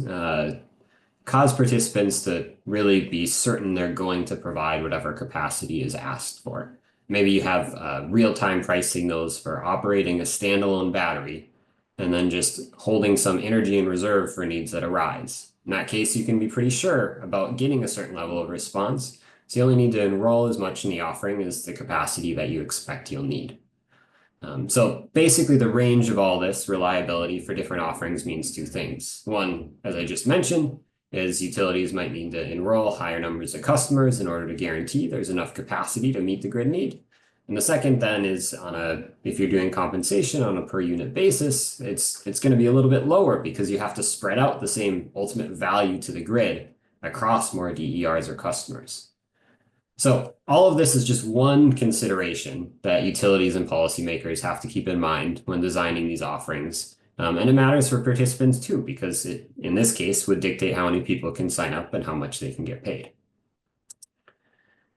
participants to really be certain they're going to provide whatever capacity is asked for. Maybe you have real-time price signals for operating a standalone battery and then just holding some energy in reserve for needs that arise. In that case, you can be pretty sure about getting a certain level of response. So you only need to enroll as much in the offering as the capacity that you expect you'll need. So basically the range of all this reliability for different offerings means two things. One, as I just mentioned, is utilities might need to enroll higher numbers of customers in order to guarantee there's enough capacity to meet the grid need. And the second then is if you're doing compensation on a per unit basis, it's going to be a little bit lower because you have to spread out the same ultimate value to the grid across more DERs or customers. So all of this is just one consideration that utilities and policymakers have to keep in mind when designing these offerings. And it matters for participants too, because it, in this case, would dictate how many people can sign up and how much they can get paid.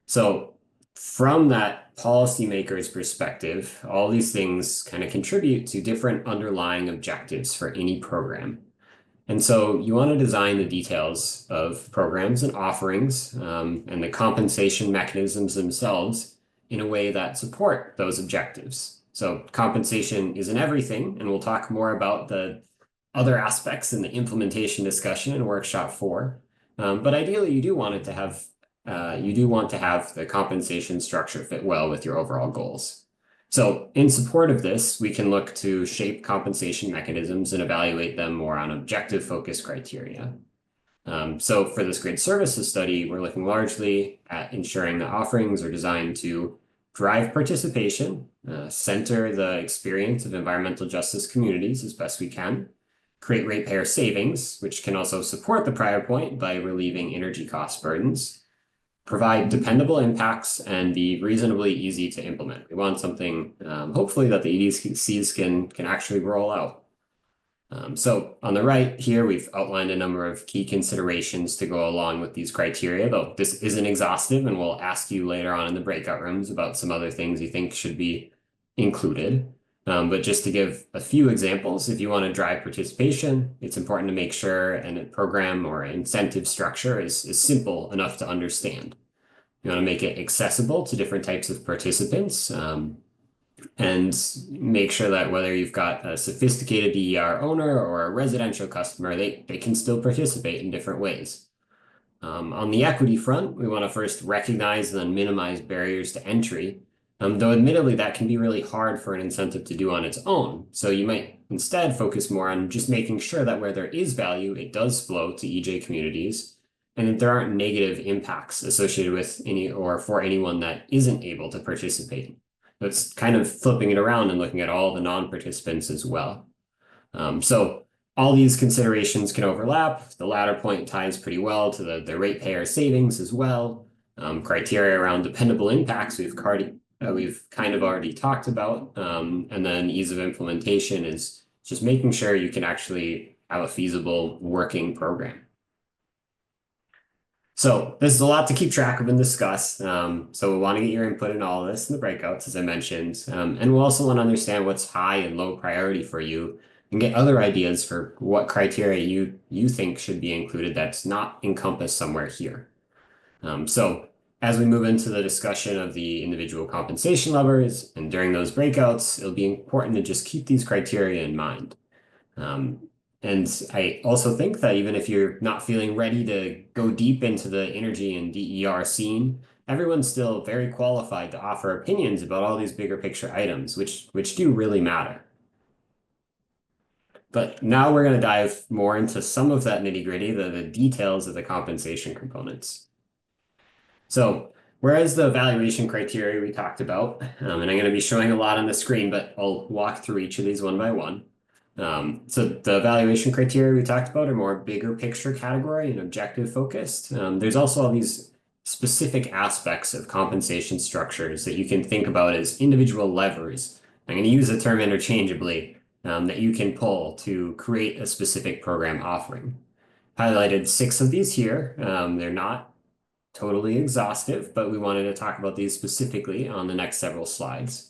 So from that policymaker's perspective, all these things kind of contribute to different underlying objectives for any program. And so you want to design the details of programs and offerings and the compensation mechanisms themselves in a way that support those objectives. So compensation isn't everything, and we'll talk more about the other aspects in the implementation discussion in workshop 4. But ideally, you do want to have the compensation structure fit well with your overall goals. So in support of this, we can look to shape compensation mechanisms and evaluate them more on objective focus criteria. So for this grid services study, we're looking largely at ensuring that offerings are designed to drive participation, center the experience of environmental justice communities as best we can, create ratepayer savings, which can also support the prior point by relieving energy cost burdens, provide dependable impacts, and be reasonably easy to implement. We want something, hopefully, that the EDCs can actually roll out. So on the right here, we've outlined a number of key considerations to go along with these criteria, though this isn't exhaustive, and we'll ask you later on in the breakout rooms about some other things you think should be included. But just to give a few examples, if you want to drive participation, it's important to make sure a program or incentive structure is simple enough to understand. You want to make it accessible to different types of participants, and make sure that whether you've got a sophisticated DER owner or a residential customer, they can still participate in different ways. On the equity front, we want to first recognize and then minimize barriers to entry, though admittedly that can be really hard for an incentive to do on its own. So you might instead focus more on just making sure that where there is value, it does flow to EJ communities, and that there aren't negative impacts associated with any or for anyone that isn't able to participate. It's kind of flipping it around and looking at all the non-participants as well. So all these considerations can overlap. The latter point ties pretty well to the ratepayer savings as well. Criteria around dependable impacts we've kind of already talked about. And then ease of implementation is just making sure you can actually have a feasible working program. So this is a lot to keep track of and discuss. So we want to get your input in all of this in the breakouts, as I mentioned. And we'll also want to understand what's high and low priority for you and get other ideas for what criteria you think should be included that's not encompassed somewhere here. So as we move into the discussion of the individual compensation levers and during those breakouts, it'll be important to just keep these criteria in mind. And I also think that even if you're not feeling ready to go deep into the energy and DER scene, everyone's still very qualified to offer opinions about all these bigger picture items, which do really matter. But now we're going to dive more into some of that nitty-gritty, the details of the compensation components. So whereas the evaluation criteria we talked about, and I'm going to be showing a lot on the screen, but I'll walk through each of these one by one. So the evaluation criteria we talked about are more bigger picture category and objective focused. There's also all these specific aspects of compensation structures that you can think about as individual levers. I'm going to use the term interchangeably that you can pull to create a specific program offering. Highlighted 6 of these here. They're not totally exhaustive, but we wanted to talk about these specifically on the next several slides.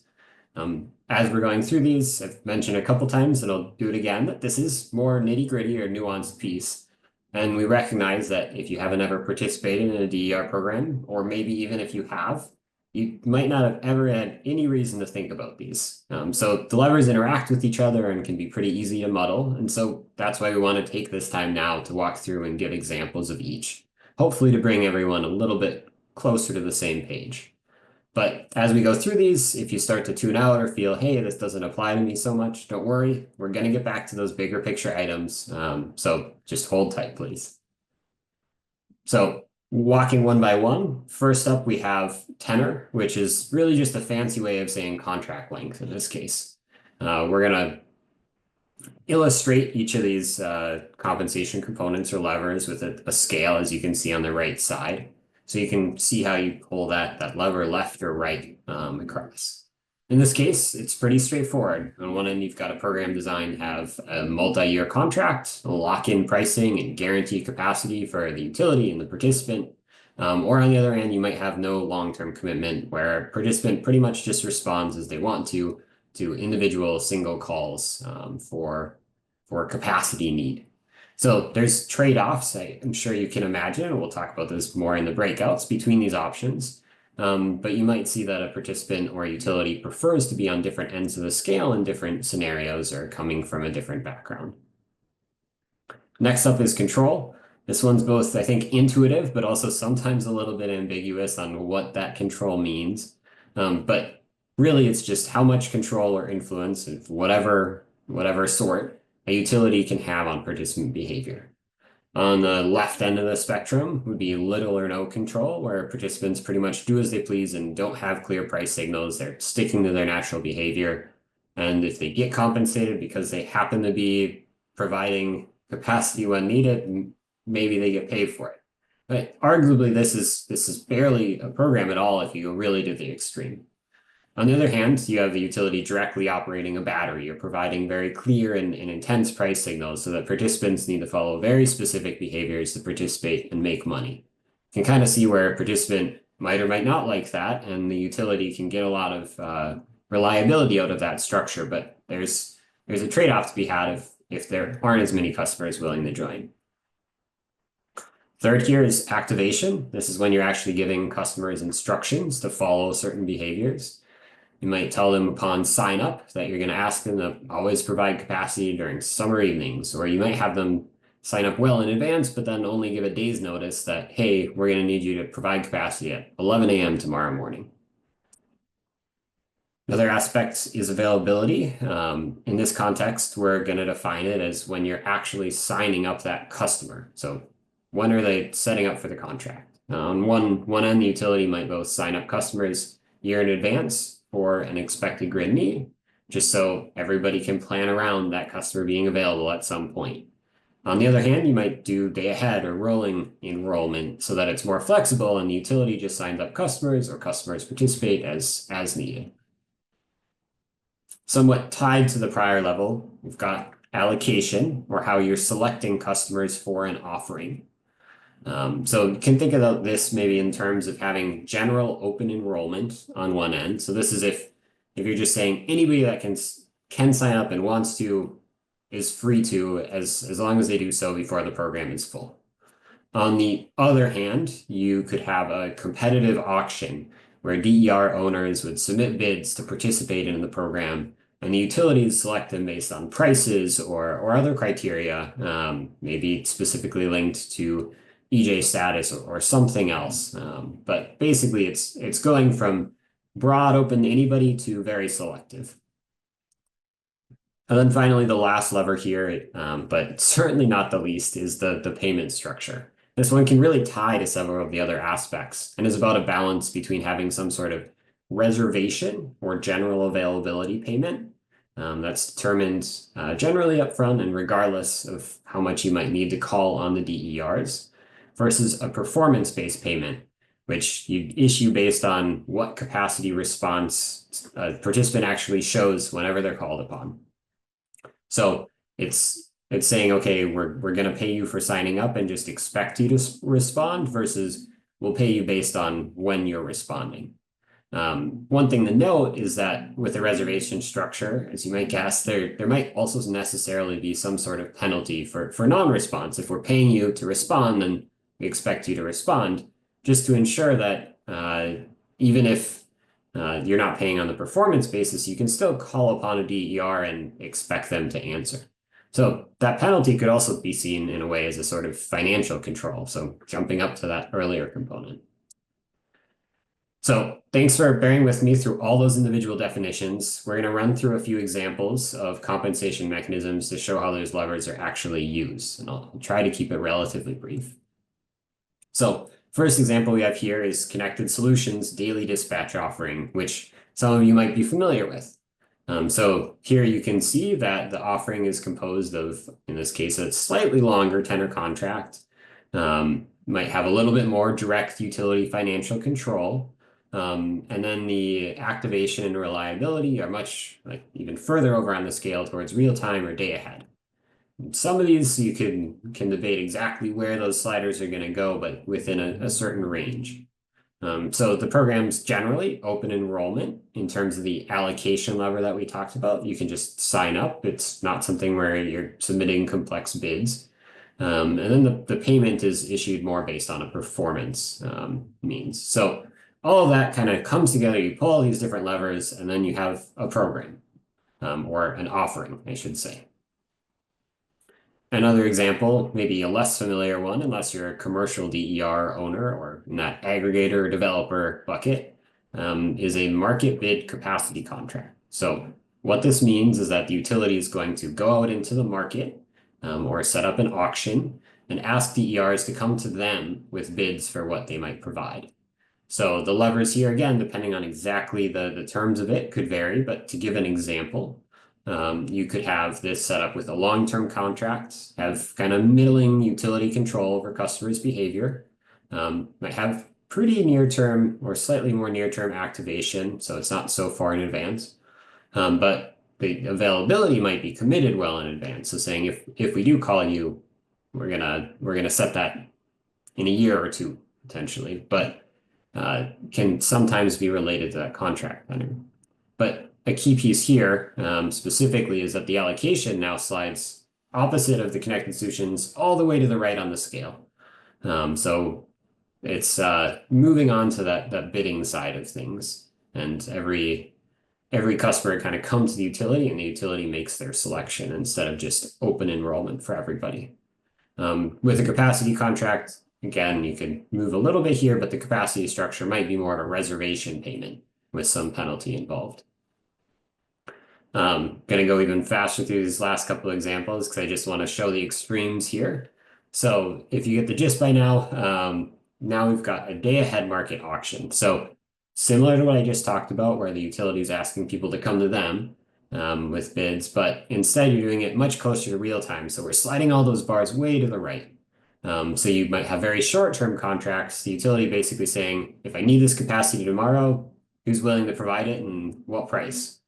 As we're going through these, I've mentioned a couple times, and I'll do it again, that this is more nitty-gritty or nuanced piece. And we recognize that if you haven't ever participated in a DER program, or maybe even if you have, you might not have ever had any reason to think about these. So the levers interact with each other and can be pretty easy to muddle. And so that's why we want to take this time now to walk through and give examples of each, hopefully to bring everyone a little bit closer to the same page. But as we go through these, if you start to tune out or feel, hey, this doesn't apply to me so much, don't worry. We're going to get back to those bigger picture items. So just hold tight, please. So walking one by one, first up, we have tenor, which is really just a fancy way of saying contract length in this case. We're going to illustrate each of these compensation components or levers with a scale, as you can see on the right side. So you can see how you pull that lever left or right across. In this case, it's pretty straightforward. On one end, you've got a program designed to have a multi-year contract, lock-in pricing and guarantee capacity for the utility and the participant. Or on the other end, you might have no long-term commitment where a participant pretty much just responds as they want to individual single calls for capacity need. So there's trade-offs, I'm sure you can imagine. We'll talk about this more in the breakouts between these options. But you might see that a participant or utility prefers to be on different ends of the scale in different scenarios or coming from a different background. Next up is control. This one's both, I think, intuitive, but also sometimes a little bit ambiguous on what that control means. But really, it's just how much control or influence of whatever sort a utility can have on participant behavior. On the left end of the spectrum would be little or no control, where participants pretty much do as they please and don't have clear price signals. They're sticking to their natural behavior. And if they get compensated because they happen to be providing capacity when needed, and maybe they get paid for it. But arguably, this is barely a program at all if you go really to the extreme. On the other hand, you have the utility directly operating a battery. You're providing very clear and intense price signals so that participants need to follow very specific behaviors to participate and make money. You can kind of see where a participant might or might not like that, and the utility can get a lot of reliability out of that structure, but there's a trade-off to be had if there aren't as many customers willing to join. Third here is activation. This is when you're actually giving customers instructions to follow certain behaviors. You might tell them upon sign up that you're going to ask them to always provide capacity during summer evenings, or you might have them sign up well in advance, but then only give a day's notice that, hey, we're going to need you to provide capacity at 11 a.m. tomorrow morning. Another aspect is availability. In this context, we're going to define it as when you're actually signing up that customer. So when are they setting up for the contract? On one end, the utility might both sign up customers a year in advance for an expected grid need, just so everybody can plan around that customer being available at some point. On the other hand, you might do day ahead or rolling enrollment so that it's more flexible and the utility just signs up customers or customers participate as needed. Somewhat tied to the prior level, we've got allocation, or how you're selecting customers for an offering. So you can think about this maybe in terms of having general open enrollment on one end. So this is if you're just saying anybody that can sign up and wants to is free to, as long as they do so before the program is full. On the other hand, you could have a competitive auction where DER owners would submit bids to participate in the program, and the utilities select them based on prices or other criteria, maybe specifically linked to EJ status or something else. But basically, it's going from broad open to anybody to very selective. And then finally, the last lever here, but certainly not the least, is the payment structure. This one can really tie to several of the other aspects and is about a balance between having some sort of reservation or general availability payment that's determined generally upfront and regardless of how much you might need to call on the DERs, versus a performance-based payment, which you issue based on what capacity response a participant actually shows whenever they're called upon. So it's saying, okay, we're going to pay you for signing up and just expect you to respond, versus we'll pay you based on when you're responding. One thing to note is that with the reservation structure, as you might guess, there might also necessarily be some sort of penalty for non-response. If we're paying you to respond, then we expect you to respond, just to ensure that even if you're not paying on the performance basis, you can still call upon a DER and expect them to answer. So that penalty could also be seen in a way as a sort of financial control. So jumping up to that earlier component. So thanks for bearing with me through all those individual definitions. We're going to run through a few examples of compensation mechanisms to show how those levers are actually used. And I'll try to keep it relatively brief. So first example we have here is Connected Solutions daily dispatch offering, which some of you might be familiar with. So here you can see that the offering is composed of, in this case, a slightly longer tenor contract, might have a little bit more direct utility financial control. And then the activation and reliability are much even further over on the scale towards real time or day ahead. Some of these you can debate exactly where those sliders are going to go, but within a certain range. So the program's generally open enrollment in terms of the allocation lever that we talked about. You can just sign up. It's not something where you're submitting complex bids. And then the payment is issued more based on a performance means. So all of that kind of comes together. You pull all these different levers, and then you have a program or an offering, I should say. Another example, maybe a less familiar one, unless you're a commercial DER owner or in that aggregator or developer bucket, is a market bid capacity contract. So what this means is that the utility is going to go out into the market or set up an auction and ask DERs to come to them with bids for what they might provide. So the levers here, again, depending on exactly the terms of it, could vary, but to give an example, You could have this set up with a long-term contract, have kind of middling utility control over customers' behavior. Might have pretty near-term or slightly more near-term activation, so it's not so far in advance. But the availability might be committed well in advance. So saying if we do call you, we're gonna set that in a year or two potentially, but can sometimes be related to that contract tenor. But a key piece here specifically is that the allocation now slides opposite of the connected solutions all the way to the right on the scale. So it's moving on to that bidding side of things, and every customer kind of comes to the utility, and the utility makes their selection instead of just open enrollment for everybody. With a capacity contract, again, you could move a little bit here, but the capacity structure might be more of a reservation payment with some penalty involved. Gonna go even faster through these last couple of examples because I just want to show the extremes here. So if you get the gist by now, now we've got a day ahead market auction. So similar to what I just talked about, where the utility is asking people to come to them with bids, but instead you're doing it much closer to real time. So we're sliding all those bars way to the right. So you might have very short-term contracts, the utility basically saying, if I need this capacity tomorrow, who's willing to provide it and what price?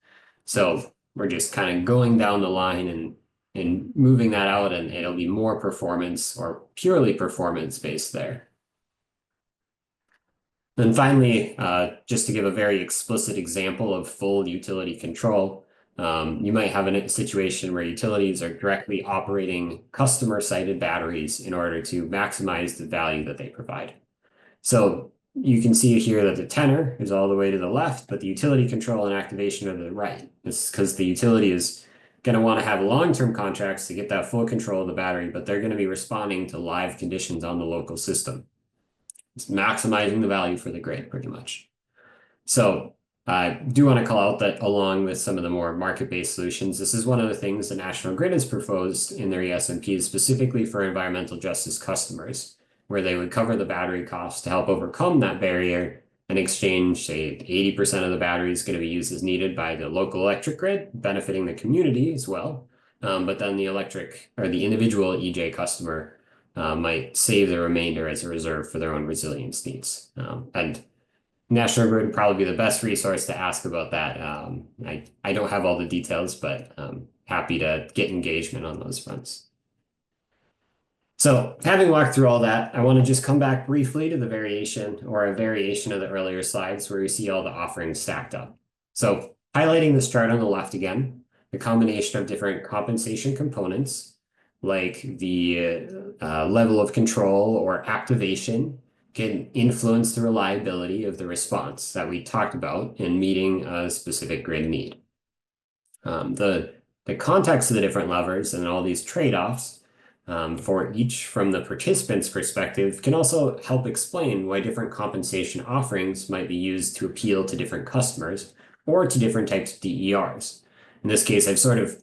So we're just kind of going down the line and moving that out, and it'll be more performance or purely performance based there. And finally, just to give a very explicit example of full utility control, you might have a situation where utilities are directly operating customer-sited batteries in order to maximize the value that they provide. So you can see here that the tenor is all the way to the left, but the utility control and activation are to the right. This is because the utility is going to want to have long-term contracts to get that full control of the battery, but they're going to be responding to live conditions on the local system. It's maximizing the value for the grid pretty much. So I do want to call out that along with some of the more market-based solutions, this is one of the things the National Grid has proposed in their ESMPs specifically for environmental justice customers, where they would cover the battery costs to help overcome that barrier and exchange, say, 80% of the battery is going to be used as needed by the local electric grid, benefiting the community as well. But then the electric or the individual EJ customer might save the remainder as a reserve for their own resilience needs. And National Grid would probably be the best resource to ask about that. I don't have all the details, but happy to get engagement on those fronts. So having walked through all that, I want to just come back briefly to the variation or a variation of the earlier slides where you see all the offerings stacked up. So highlighting this chart on the left again, the combination of different compensation components like the level of control or activation can influence the reliability of the response that we talked about in meeting a specific grid need. The context of the different levers and all these trade-offs for each from the participant's perspective can also help explain why different compensation offerings might be used to appeal to different customers or to different types of DERs. In this case, I've sort of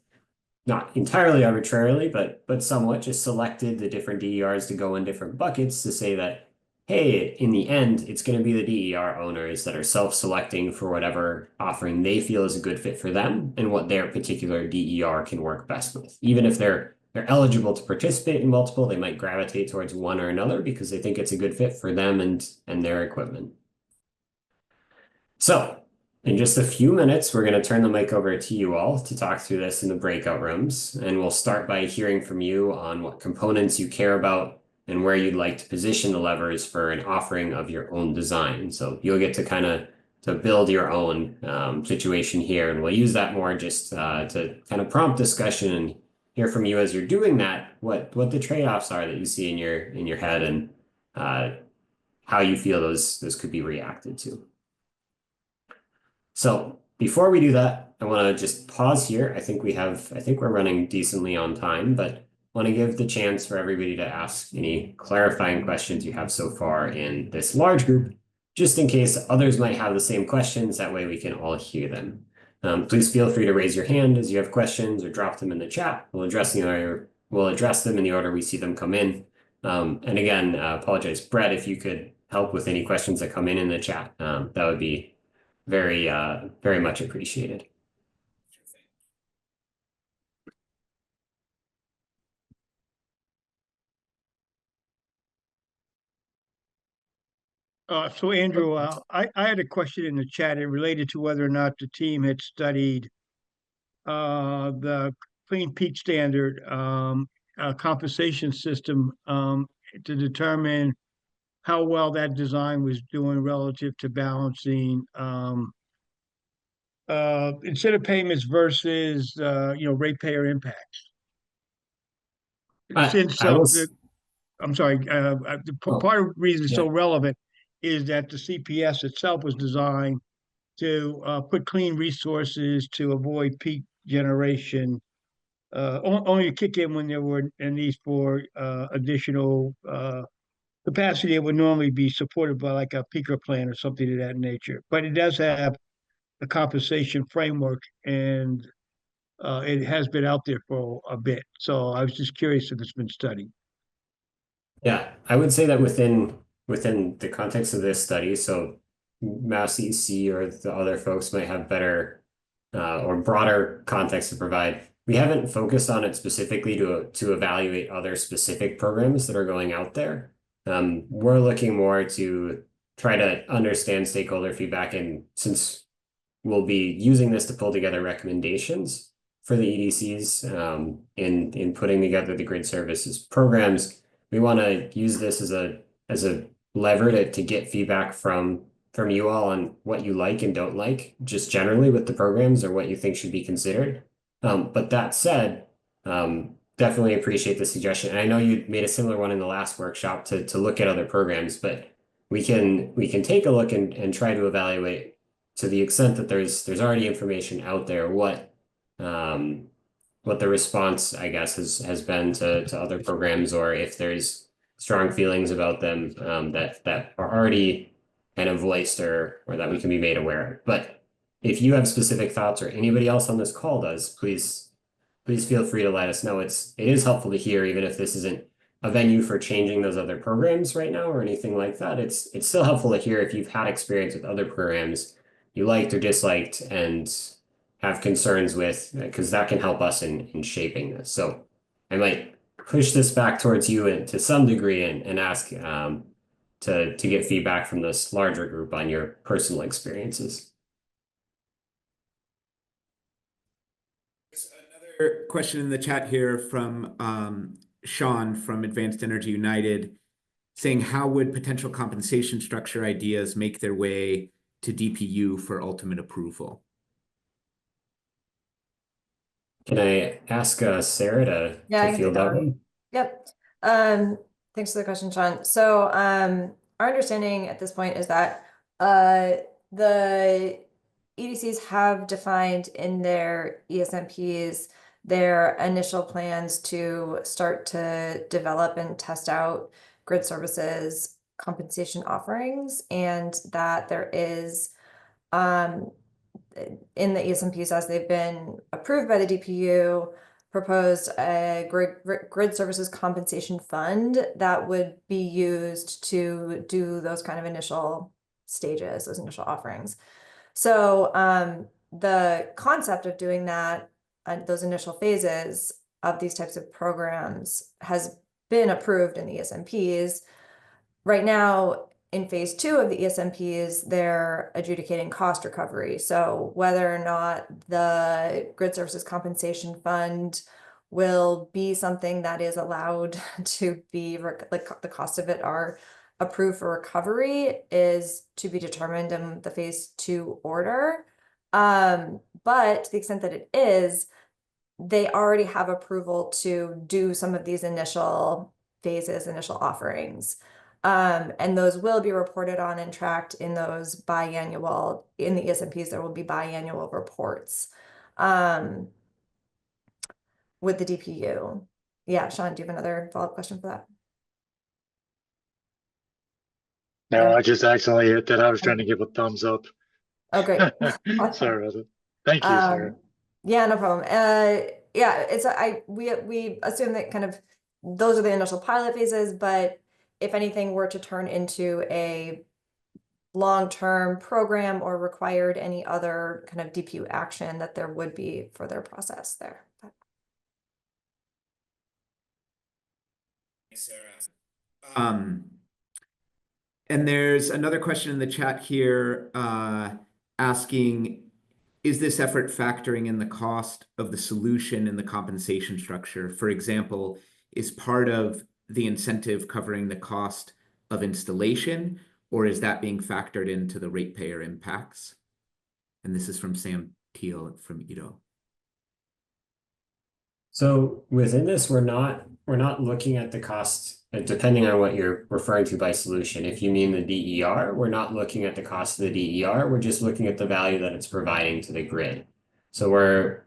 not entirely arbitrarily, but somewhat just selected the different DERs to go in different buckets to say that, hey, in the end, it's going to be the DER owners that are self-selecting for whatever offering they feel is a good fit for them and what their particular DER can work best with. Even if they're eligible to participate in multiple, they might gravitate towards one or another because they think it's a good fit for them and their equipment. So in just a few minutes, we're going to turn the mic over to you all to talk through this in the breakout rooms. And we'll start by hearing from you on what components you care about and where you'd like to position the levers for an offering of your own design. So you'll get to kind of to build your own situation here. And we'll use that more just to kind of prompt discussion and hear from you as you're doing that, what the trade-offs are that you see in your head and how you feel those could be reacted to. So before we do that, I want to just pause here. I think we're running decently on time, but want to give the chance for everybody to ask any clarifying questions you have so far in this large group, just in case others might have the same questions. That way we can all hear them. Please feel free to raise your hand as you have questions or drop them in the chat. We'll address them in the order we see them come in. And again, apologize, Brett, if you could help with any questions that come in the chat, that would be very, very much appreciated. So Andrew, I had a question in the chat. It related to whether or not the team had studied the Clean Peak Standard compensation system to determine how well that design was doing relative to balancing incentive payments versus ratepayer impacts. Since I was I'm sorry, Oh, part of the reason it's so yeah. relevant is that the CPS itself was designed to put clean resources to avoid peak generation, only to kick in when there were a need for additional capacity that would normally be supported by like a peaker plan or something of that nature. But it does have a compensation framework, and it has been out there for a bit. So I was just curious if it's been studied. Yeah, I would say that within the context of this study, so Mass EC or the other folks might have better or broader context to provide. We haven't focused on it specifically to evaluate other specific programs that are going out there. We're looking more to try to understand stakeholder feedback, and since we'll be using this to pull together recommendations for the EDCs in putting together the grid services programs. We want to use this as a lever to get feedback from you all on what you like and don't like, just generally with the programs or what you think should be considered. But that said, definitely appreciate the suggestion. And I know you made a similar one in the last workshop to look at other programs, but we can take a look and try to evaluate to the extent that there's already information out there, what the response, I guess, has been to other programs, or if there's strong feelings about them that are already kind of voiced or that we can be made aware of. But if you have specific thoughts or anybody else on this call does, please feel free to let us know. It is helpful to hear, even if this isn't a venue for changing those other programs right now or anything like that. It's still helpful to hear if you've had experience with other programs you liked or disliked and have concerns with, because that can help us in shaping this. So I might push this back towards you and to some degree and ask to get feedback from this larger group on your personal experiences. Another question in the chat here from Sean from Advanced Energy United, saying how would potential compensation structure ideas make their way to DPU for ultimate approval? Can I ask Sarah to Yeah, I can field take that that one. one? Yep. Thanks for the question, Sean. So, our understanding at this point is that the EDCs have defined in their ESMPs their initial plans to start to develop and test out grid services compensation offerings, and that there is in the ESMPs as they've been approved by the DPU, proposed a grid services compensation fund that would be used to do those kind of initial stages, those initial offerings. So the concept of doing that, those initial phases of these types of programs has been approved in the ESMPs. Right now, in phase 2 of the ESMPs, they're adjudicating cost recovery. So whether or not the Grid Services Compensation Fund will be something that is allowed to be, like the costs of it are approved for recovery, is to be determined in the phase 2 order. But to the extent that it is, they already have approval to do some of these initial phases, initial offerings. And those will be reported on and tracked in those biannual, in the ESMPs, there will be biannual reports with the DPU. Yeah, Sean, do you have another follow-up question for that? No, I just accidentally hit that. I was trying to give a thumbs up. Oh, great. Sorry about it. Thank you, Sarah. Yeah, no problem. Yeah, it's we assume that kind of those are the initial pilot phases, but if anything were to turn into a long-term program or required any other kind of DPU action, that there would be further process there. Thanks, Sarah. And there's another question in the chat here asking, is this effort factoring in the cost of the solution in the compensation structure? For example, is part of the incentive covering the cost of installation, or is that being factored into the ratepayer impacts? And this is from Sam Teal from Edo. So within this, we're not looking at the cost, depending on what you're referring to by solution. If you mean the DER, we're not looking at the cost of the DER. We're just looking at the value that it's providing to the grid. So we're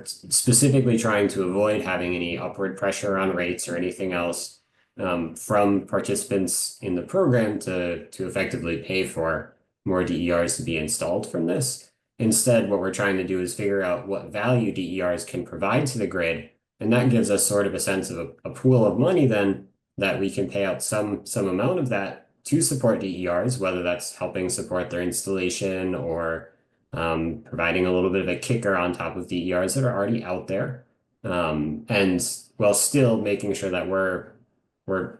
specifically trying to avoid having any upward pressure on rates or anything else from participants in the program to effectively pay for more DERs to be installed from this. Instead, what we're trying to do is figure out what value DERs can provide to the grid, and that gives us sort of a sense of a pool of money then that we can pay out some amount of that to support DERs, whether that's helping support their installation or providing a little bit of a kicker on top of DERs that are already out there, and while still making sure that we're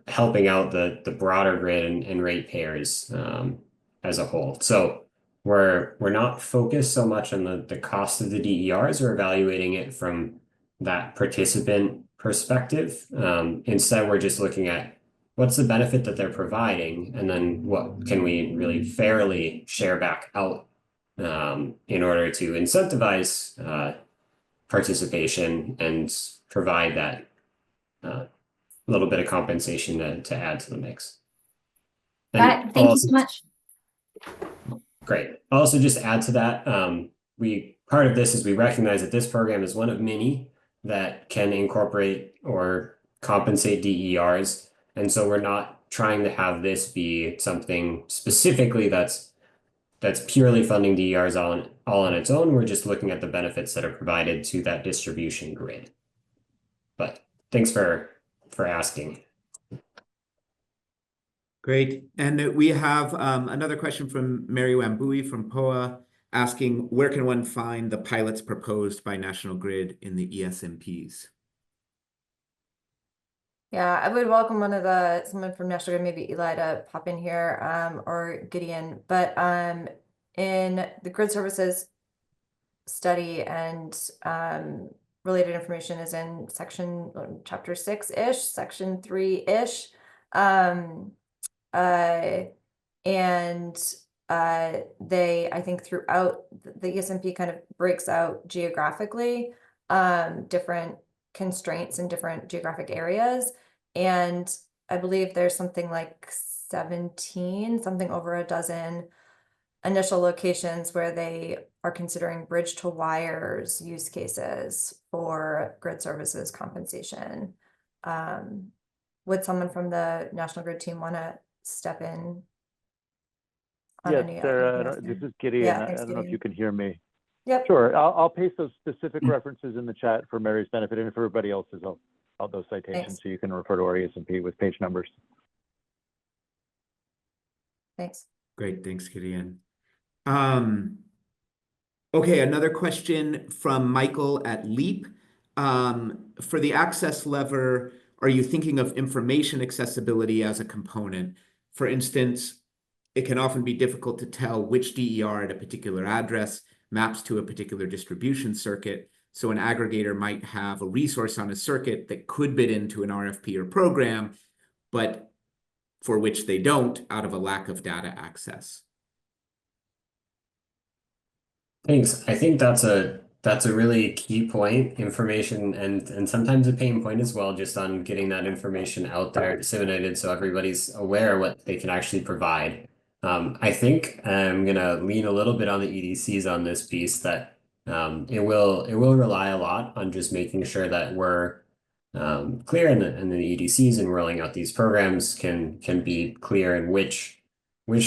helping out the broader grid and ratepayers as a whole. So we're not focused so much on the cost of the DERs or evaluating it from that participant perspective. Instead, we're just looking at what's the benefit that they're providing, and then what can we really fairly share back out in order to incentivize participation and provide that little bit of compensation to add to the mix. Got it. Thank you so much. Great. I'll also just add to that, part of this is we recognize that this program is one of many that can incorporate or compensate DERs. And so we're not trying to have this be something specifically that's purely funding DERs all on its own. We're just looking at the benefits that are provided to that distribution grid. But thanks for asking. Great. And we have another question from Mary Wambui from POA asking, where can one find the pilots proposed by National Grid in the ESMPs? Yeah, I would welcome someone from National Grid, maybe Eli, to pop in here, or Gideon. But in the grid services study and related information is in section chapter 6-ish, section 3-ish. They, I think throughout the ESMP kind of breaks out geographically different constraints in different geographic areas. And I believe there's something like 17, something over a dozen initial locations where they are considering bridge to wires use cases for grid services compensation. Would someone from the National Grid team want to step in? Yes, Sarah, this is Gideon. Yeah, I thanks, don't know if Gideon. you can hear me. Yep. Sure, I'll paste those specific references in the chat for Mary's benefit and for everybody else's, out those citations. Thanks. So you can refer to our ESMP with page numbers. Thanks. Great, thanks, Gideon. Okay, another question from Michael at LEAP. For the access lever, are you thinking of information accessibility as a component? For instance, it can often be difficult to tell which DER at a particular address maps to a particular distribution circuit. So an aggregator might have a resource on a circuit that could bid into an RFP or program, but for which they don't out of a lack of data access. Thanks. I think that's a really key point, information and sometimes a pain point as well, just on getting that information out there disseminated so everybody's aware what they can actually provide. I think I'm gonna lean a little bit on the EDCs on this piece, that it will rely a lot on just making sure that we're clear in the EDCs and rolling out these programs can be clear in which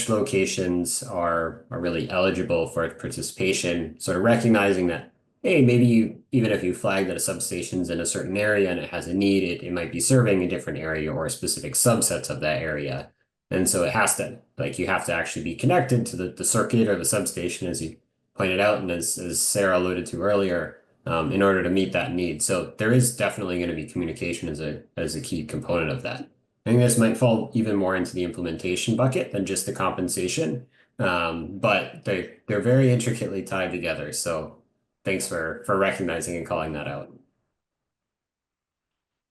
locations are really eligible for participation, sort of recognizing that, hey, maybe even if you flag that a substation's in a certain area and it has a need, it might be serving a different area or specific subsets of that area. And so it has to, you have to actually be connected to the circuit or the substation, as you pointed out, and as Sarah alluded to earlier, in order to meet that need. So there is definitely going to be communication as a key component of that. I think this might fall even more into the implementation bucket than just the compensation. But they're very intricately tied together. So thanks for recognizing and calling that out.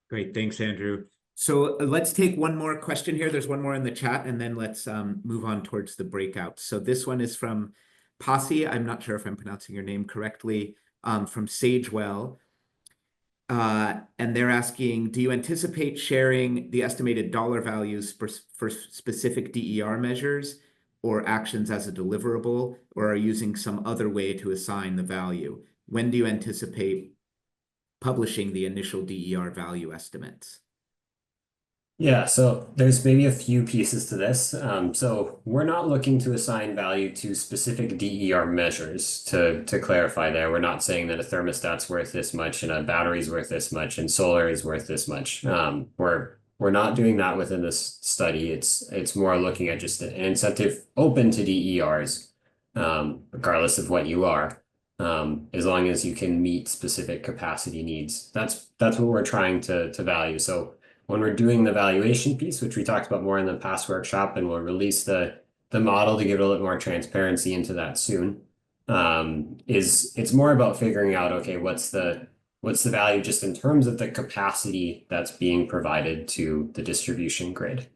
Great, thanks, Andrew. So let's take one more question here. There's one more in the chat, and then let's move on towards the breakout. So this one is from Posse. I'm not sure if I'm pronouncing your name correctly, from Sagewell. And they're asking, do you anticipate sharing the estimated dollar values for specific DER measures or actions as a deliverable, or are using some other way to assign the value? When do you anticipate publishing the initial DER value estimates? Yeah, so there's maybe a few pieces to this. So we're not looking to assign value to specific DER measures to clarify there. We're not saying that a thermostat's worth this much and a battery's worth this much and solar is worth this much. We're not doing that within this study. It's more looking at just an incentive open to DERs, regardless of what you are, as long as you can meet specific capacity needs. That's what we're trying to value. So when we're doing the valuation piece, which we talked about more in the past workshop, and we'll release the model to give it a little more transparency into that soon, it's more about figuring out, okay, what's the value just in terms of the capacity that's being provided to the distribution grid.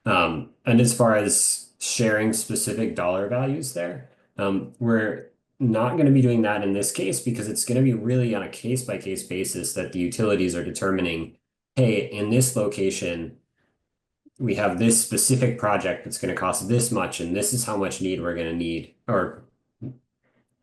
And as far as sharing specific dollar values there, we're not going to be doing that in this case because it's going to be really on a case-by-case basis that the utilities are determining, hey, in this location, we have this specific project that's going to cost this much, and this is how much need we're going to need, or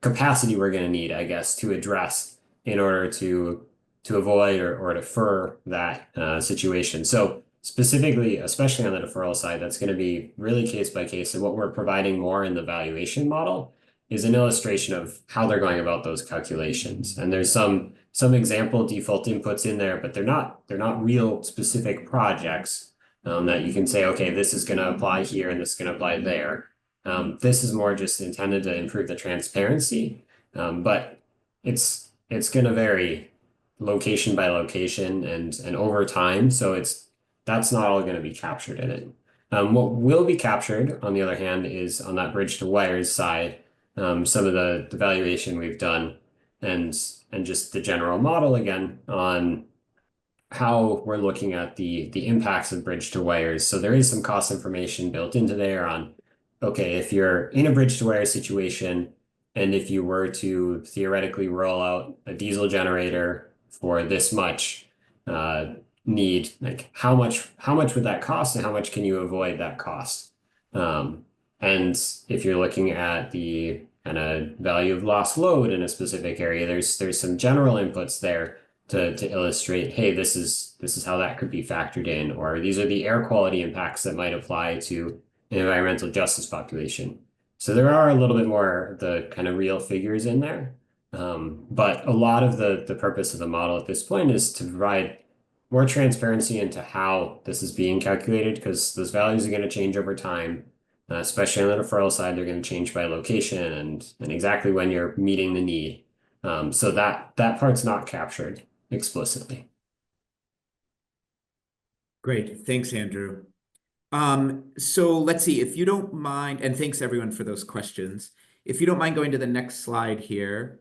capacity we're going to need, I guess, to address in order to avoid or defer that situation. So specifically, especially on the deferral side, that's going to be really case by case. And what we're providing more in the valuation model is an illustration of how they're going about those calculations. And there's some example default inputs in there, but they're not real specific projects that you can say, okay, this is going to apply here and this is going to apply there. This is more just intended to improve the transparency, but it's going to vary location by location and over time. So that's not all going to be captured in it. What will be captured, on the other hand, is on that bridge to wires side, some of the valuation we've done and just the general model again on how we're looking at the impacts of bridge to wires. So there is some cost information built into there on, okay, if you're in a bridge to wire situation, and if you were to theoretically roll out a diesel generator for this much need, like how much would that cost and how much can you avoid that cost? And if you're looking at the kind of value of lost load in a specific area, there's some general inputs there to illustrate, hey, this is how that could be factored in, or these are the air quality impacts that might apply to an environmental justice population. So there are a little bit more the kind of real figures in there. But a lot of the purpose of the model at this point is to provide more transparency into how this is being calculated, because those values are going to change over time, especially on the deferral side. They're going to change by location and exactly when you're meeting the need. So that part's not captured explicitly. Great, thanks, Andrew. So let's see, if you don't mind, and thanks everyone for those questions. If you don't mind going to the next slide here,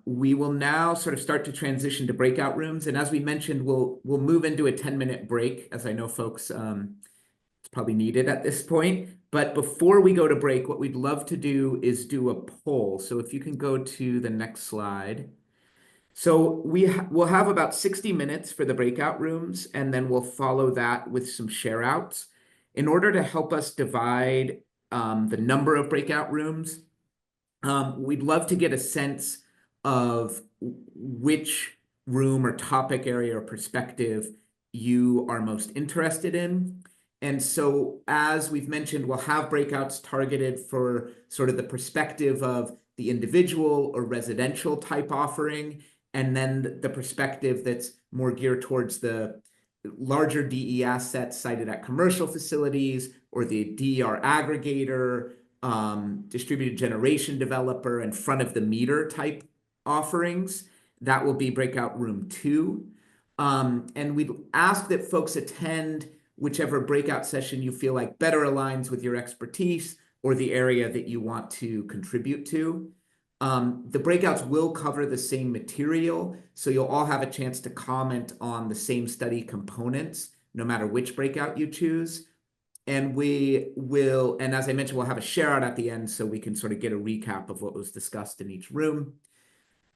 we will now sort of start to transition to breakout rooms. And as we mentioned, we'll move into a 10-minute break, as I know folks, it's probably needed at this point. But before we go to break, what we'd love to do is do a poll. So if you can go to the next slide. So we'll have about 60 minutes for the breakout rooms, and then we'll follow that with some share outs. In order to help us divide the number of breakout rooms, we'd love to get a sense of which room or topic area or perspective you are most interested in. And so, as we've mentioned, we'll have breakouts targeted for sort of the perspective of the individual or residential type offering, and then the perspective that's more geared towards the larger DE assets cited at commercial facilities, or the DER aggregator, distributed generation developer, and front of the meter type offerings. That will be breakout room 2. And we'd ask that folks attend whichever breakout session you feel like better aligns with your expertise or the area that you want to contribute to. The breakouts will cover the same material, so you'll all have a chance to comment on the same study components, no matter which breakout you choose. And and as I mentioned, we'll have a share out at the end so we can sort of get a recap of what was discussed in each room.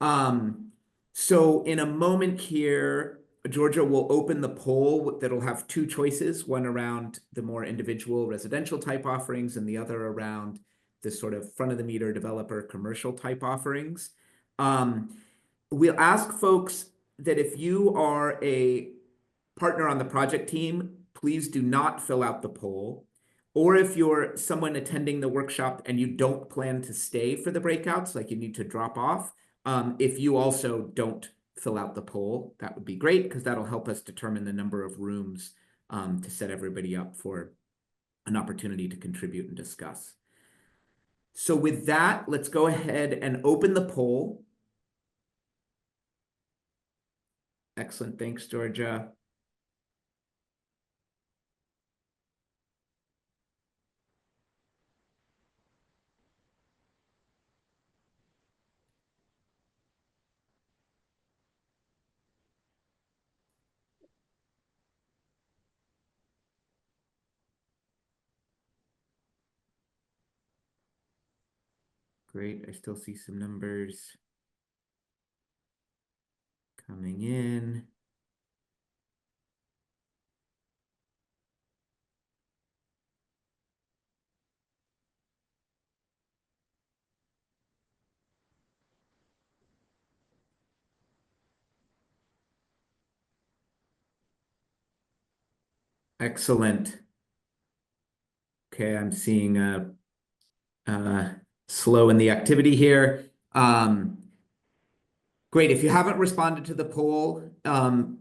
So in a moment here, Georgia will open the poll that'll have two choices, one around the more individual residential type offerings and the other around the sort of front of the meter developer commercial type offerings. We'll ask folks that if you are a partner on the project team, please do not fill out the poll. Or if you're someone attending the workshop and you don't plan to stay for the breakouts, like you need to drop off, if you also don't fill out the poll, that would be great because that'll help us determine the number of rooms to set everybody up for an opportunity to contribute and discuss. So with that, let's go ahead and open the poll. Excellent. Thanks, Georgia. Great. I still see some numbers coming in. Excellent. Okay, I'm seeing a slow in the activity here. Great. If you haven't responded to the poll,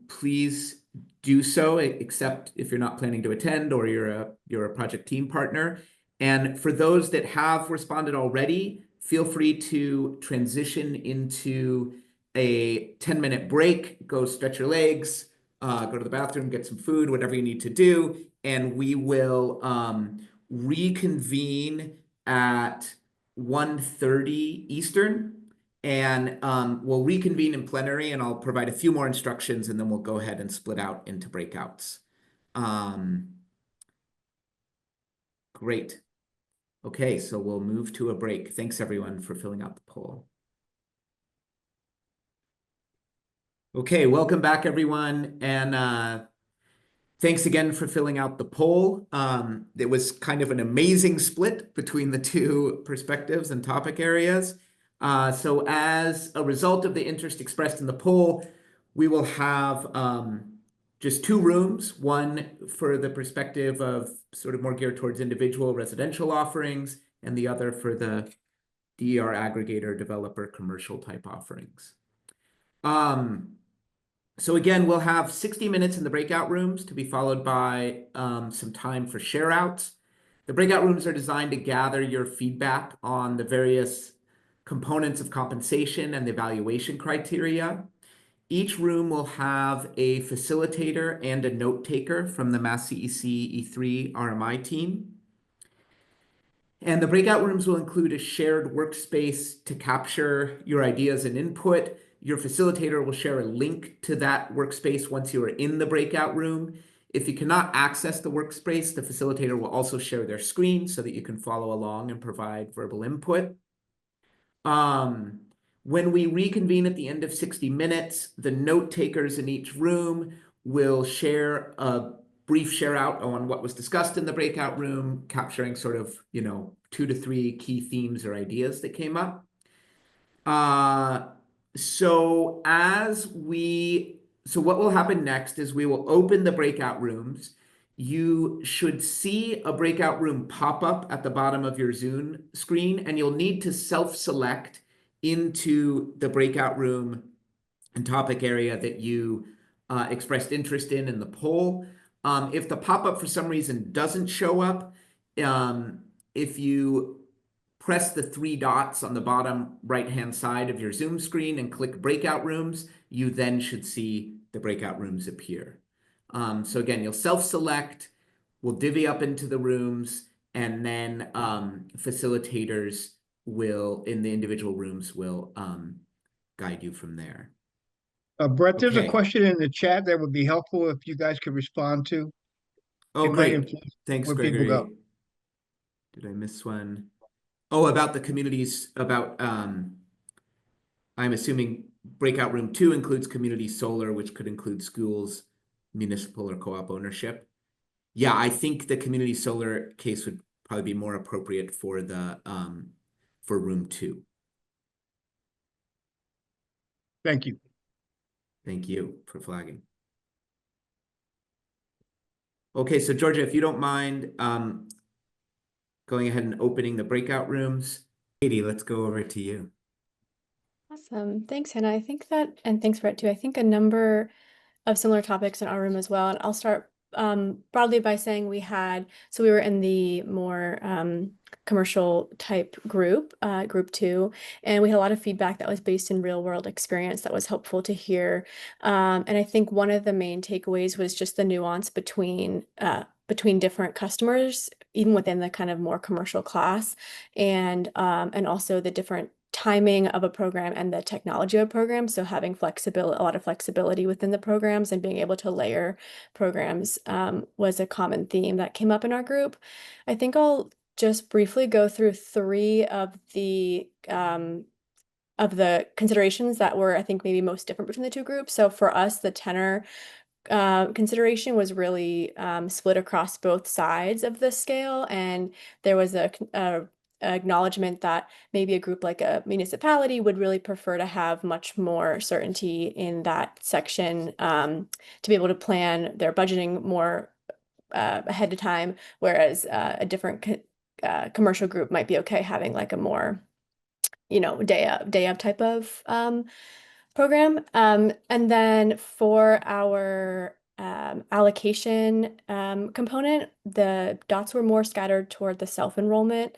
please do so, except if you're not planning to attend or you're a project team partner. And for those that have responded already, feel free to transition into a 10-minute break, go stretch your legs, go to the bathroom, get some food, whatever you need to do, and we will reconvene at 1:30 Eastern. And we'll reconvene in plenary and I'll provide a few more instructions and then we'll go ahead and split out into breakouts. Great. Okay, so we'll move to a break. Thanks everyone for filling out the poll. Okay, welcome back everyone. And thanks again for filling out the poll. It was kind of an amazing split between the two perspectives and topic areas. So as a result of the interest expressed in the poll, we will have just two rooms, one for the perspective of sort of more geared towards individual residential offerings, and the other for the DER aggregator developer commercial type offerings. So again, we'll have 60 minutes in the breakout rooms to be followed by some time for share outs. The breakout rooms are designed to gather your feedback on the various components of compensation and the evaluation criteria. Each room will have a facilitator and a note taker from the Mass CEC E3 RMI team. And the breakout rooms will include a shared workspace to capture your ideas and input. Your facilitator will share a link to that workspace once you are in the breakout room. If you cannot access the workspace, the facilitator will also share their screen so that you can follow along and provide verbal input. When we reconvene at the end of 60 minutes, the note takers in each room will share a brief share out on what was discussed in the breakout room, capturing sort of, 2 to 3 key themes or ideas that came up. So what will happen next is we will open the breakout rooms. You should see a breakout room pop up at the bottom of your Zoom screen, and you'll need to self-select into the breakout room and topic area that you expressed interest in the poll. If the pop-up for some reason doesn't show up, if you press the 3 dots on the bottom right-hand side of your Zoom screen and click breakout rooms, you then should see the breakout rooms appear. So again, you'll self-select, we'll divvy up into the rooms, and then facilitators will, in the individual rooms, will guide you from there. Brett, there's a Okay. question in the chat that would be helpful if you guys could respond to. Oh, It might great. influence Thanks, where people go. Gregory. Did I miss one? Oh, about the communities, about, I'm assuming breakout room 2 includes community solar, which could include schools, municipal or co-op ownership. Yeah, I think the community solar case would probably be more appropriate for the, for room 2. Thank you. Thank you for flagging. Okay, so Georgia, if you don't mind, going ahead and opening the breakout rooms. Katie, let's go over to you. Awesome. Thanks, Hannah. I think that, and thanks, Brett, too. I think a number of similar topics in our room as well. And I'll start broadly by saying we were in the more commercial type group, group 2, and we had a lot of feedback that was based in real world experience that was helpful to hear. And I think one of the main takeaways was just the nuance between different customers, even within the kind of more commercial class, and also the different timing of a program and the technology of a program. So having flexibility, a lot of flexibility within the programs and being able to layer programs was a common theme that came up in our group. I think I'll just briefly go through 3 of the considerations that were, I think, maybe most different between the 2 groups. So for us, the tenor consideration was really split across both sides of the scale, and there was a acknowledgement that maybe a group like a municipality would really prefer to have much more certainty in that section to be able to plan their budgeting more ahead of time, whereas a different commercial group might be okay having like a more, day of type of program. And then for our allocation component, the dots were more scattered toward the self-enrollment,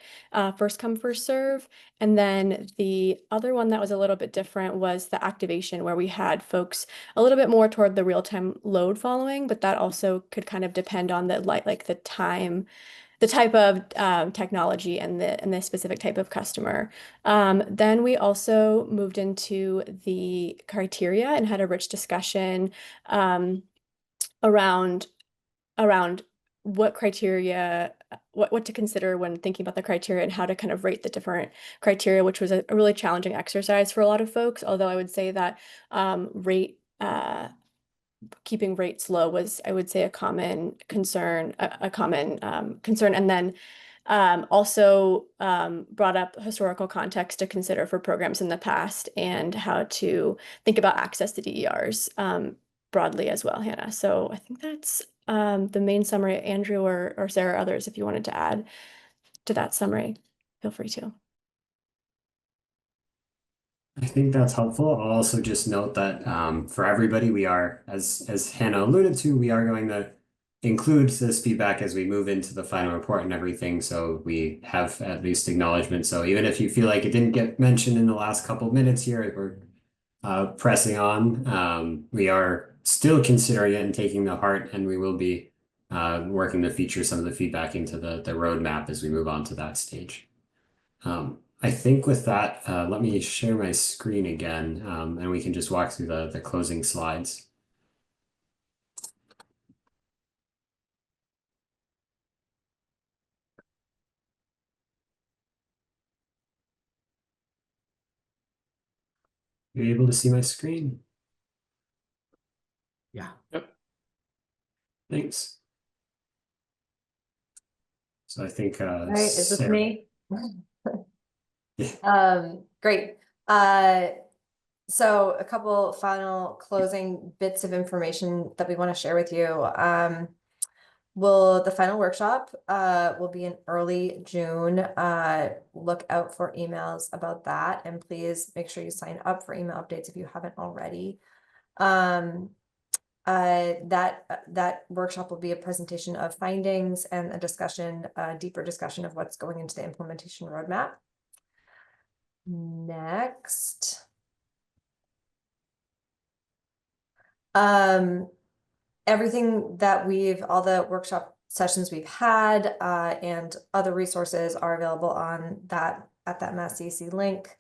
first come, first serve. And then the other one that was a little bit different was the activation, where we had folks a little bit more toward the real-time load following, but that also could kind of depend on the the type of technology and the specific type of customer. Then we also moved into the criteria and had a rich discussion around what criteria, what to consider when thinking about the criteria and how to kind of rate the different criteria, which was a really challenging exercise for a lot of folks. Although I would say that keeping rates low was, I would say, a common concern, and then also brought up historical context to consider for programs in the past and how to think about access to DERs broadly as well, Hannah. So I think that's the main summary. Andrew or Sarah, others, if you wanted to add to that summary, feel free to. I think that's helpful. I'll also just note that for everybody, we are, as Hannah alluded to, we are going to include this feedback as we move into the final report and everything. So we have at least acknowledgement. So even if you feel like it didn't get mentioned in the last couple of minutes here, we're pressing on. We are still considering it and taking to heart, and we will be working to feature some of the feedback into the roadmap as we move on to that stage. I think with that, let me share my screen again, and we can just walk through the closing slides. You're able to see my screen? Yeah. Yep. Thanks. So I think Right, is this Sarah. me? Yeah. Great. So a couple final closing bits of information that we want to share with you. The final workshop will be in early June. Look out for emails about that, and please make sure you sign up for email updates if you haven't already. That workshop will be a presentation of findings and a deeper discussion of what's going into the implementation roadmap. Next. Everything that all the workshop sessions we've had, and other resources are available on at that Mass DEC link.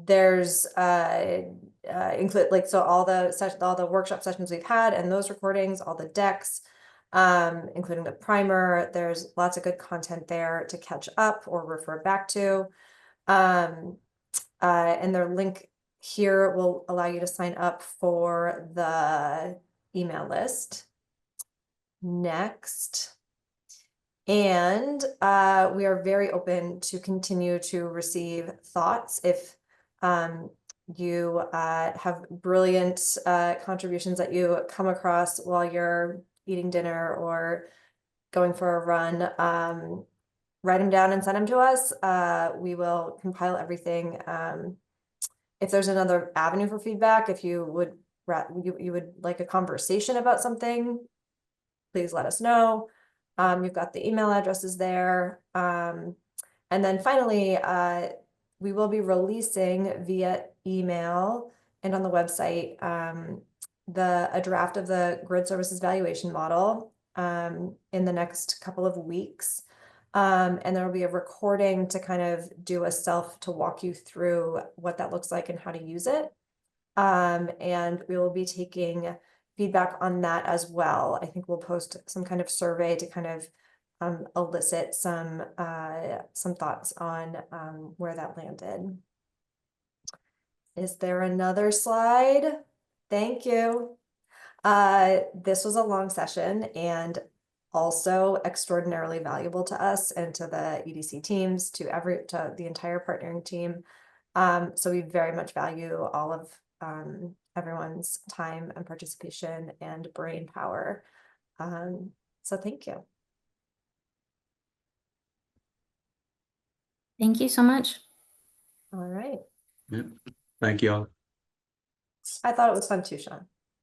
There's include like, so all the workshop sessions we've had and those recordings, all the decks, including the primer, there's lots of good content there to catch up or refer back to. And their link here will allow you to sign up for the email list. Next. And we are very open to continue to receive thoughts. If you have brilliant contributions that you come across while you're eating dinner or going for a run, write them down and send them to us. We will compile everything. If there's another avenue for feedback, if you would like a conversation about something, please let us know. You've got the email addresses there. And then finally, we will be releasing via email and on the website a draft of the grid services valuation model in the next couple of weeks. And there will be a recording to kind of do to walk you through what that looks like and how to use it. And we will be taking feedback on that as well. I think we'll post some kind of survey to kind of elicit some thoughts on where that landed. Is there another slide? Thank you. This was a long session and also extraordinarily valuable to us and to the EDC teams, to the entire partnering team. So we very much value all of everyone's time and participation and brain power. So thank you. Thank you so much. All right. Yep. Thank you all. I thought it was fun too, Sean.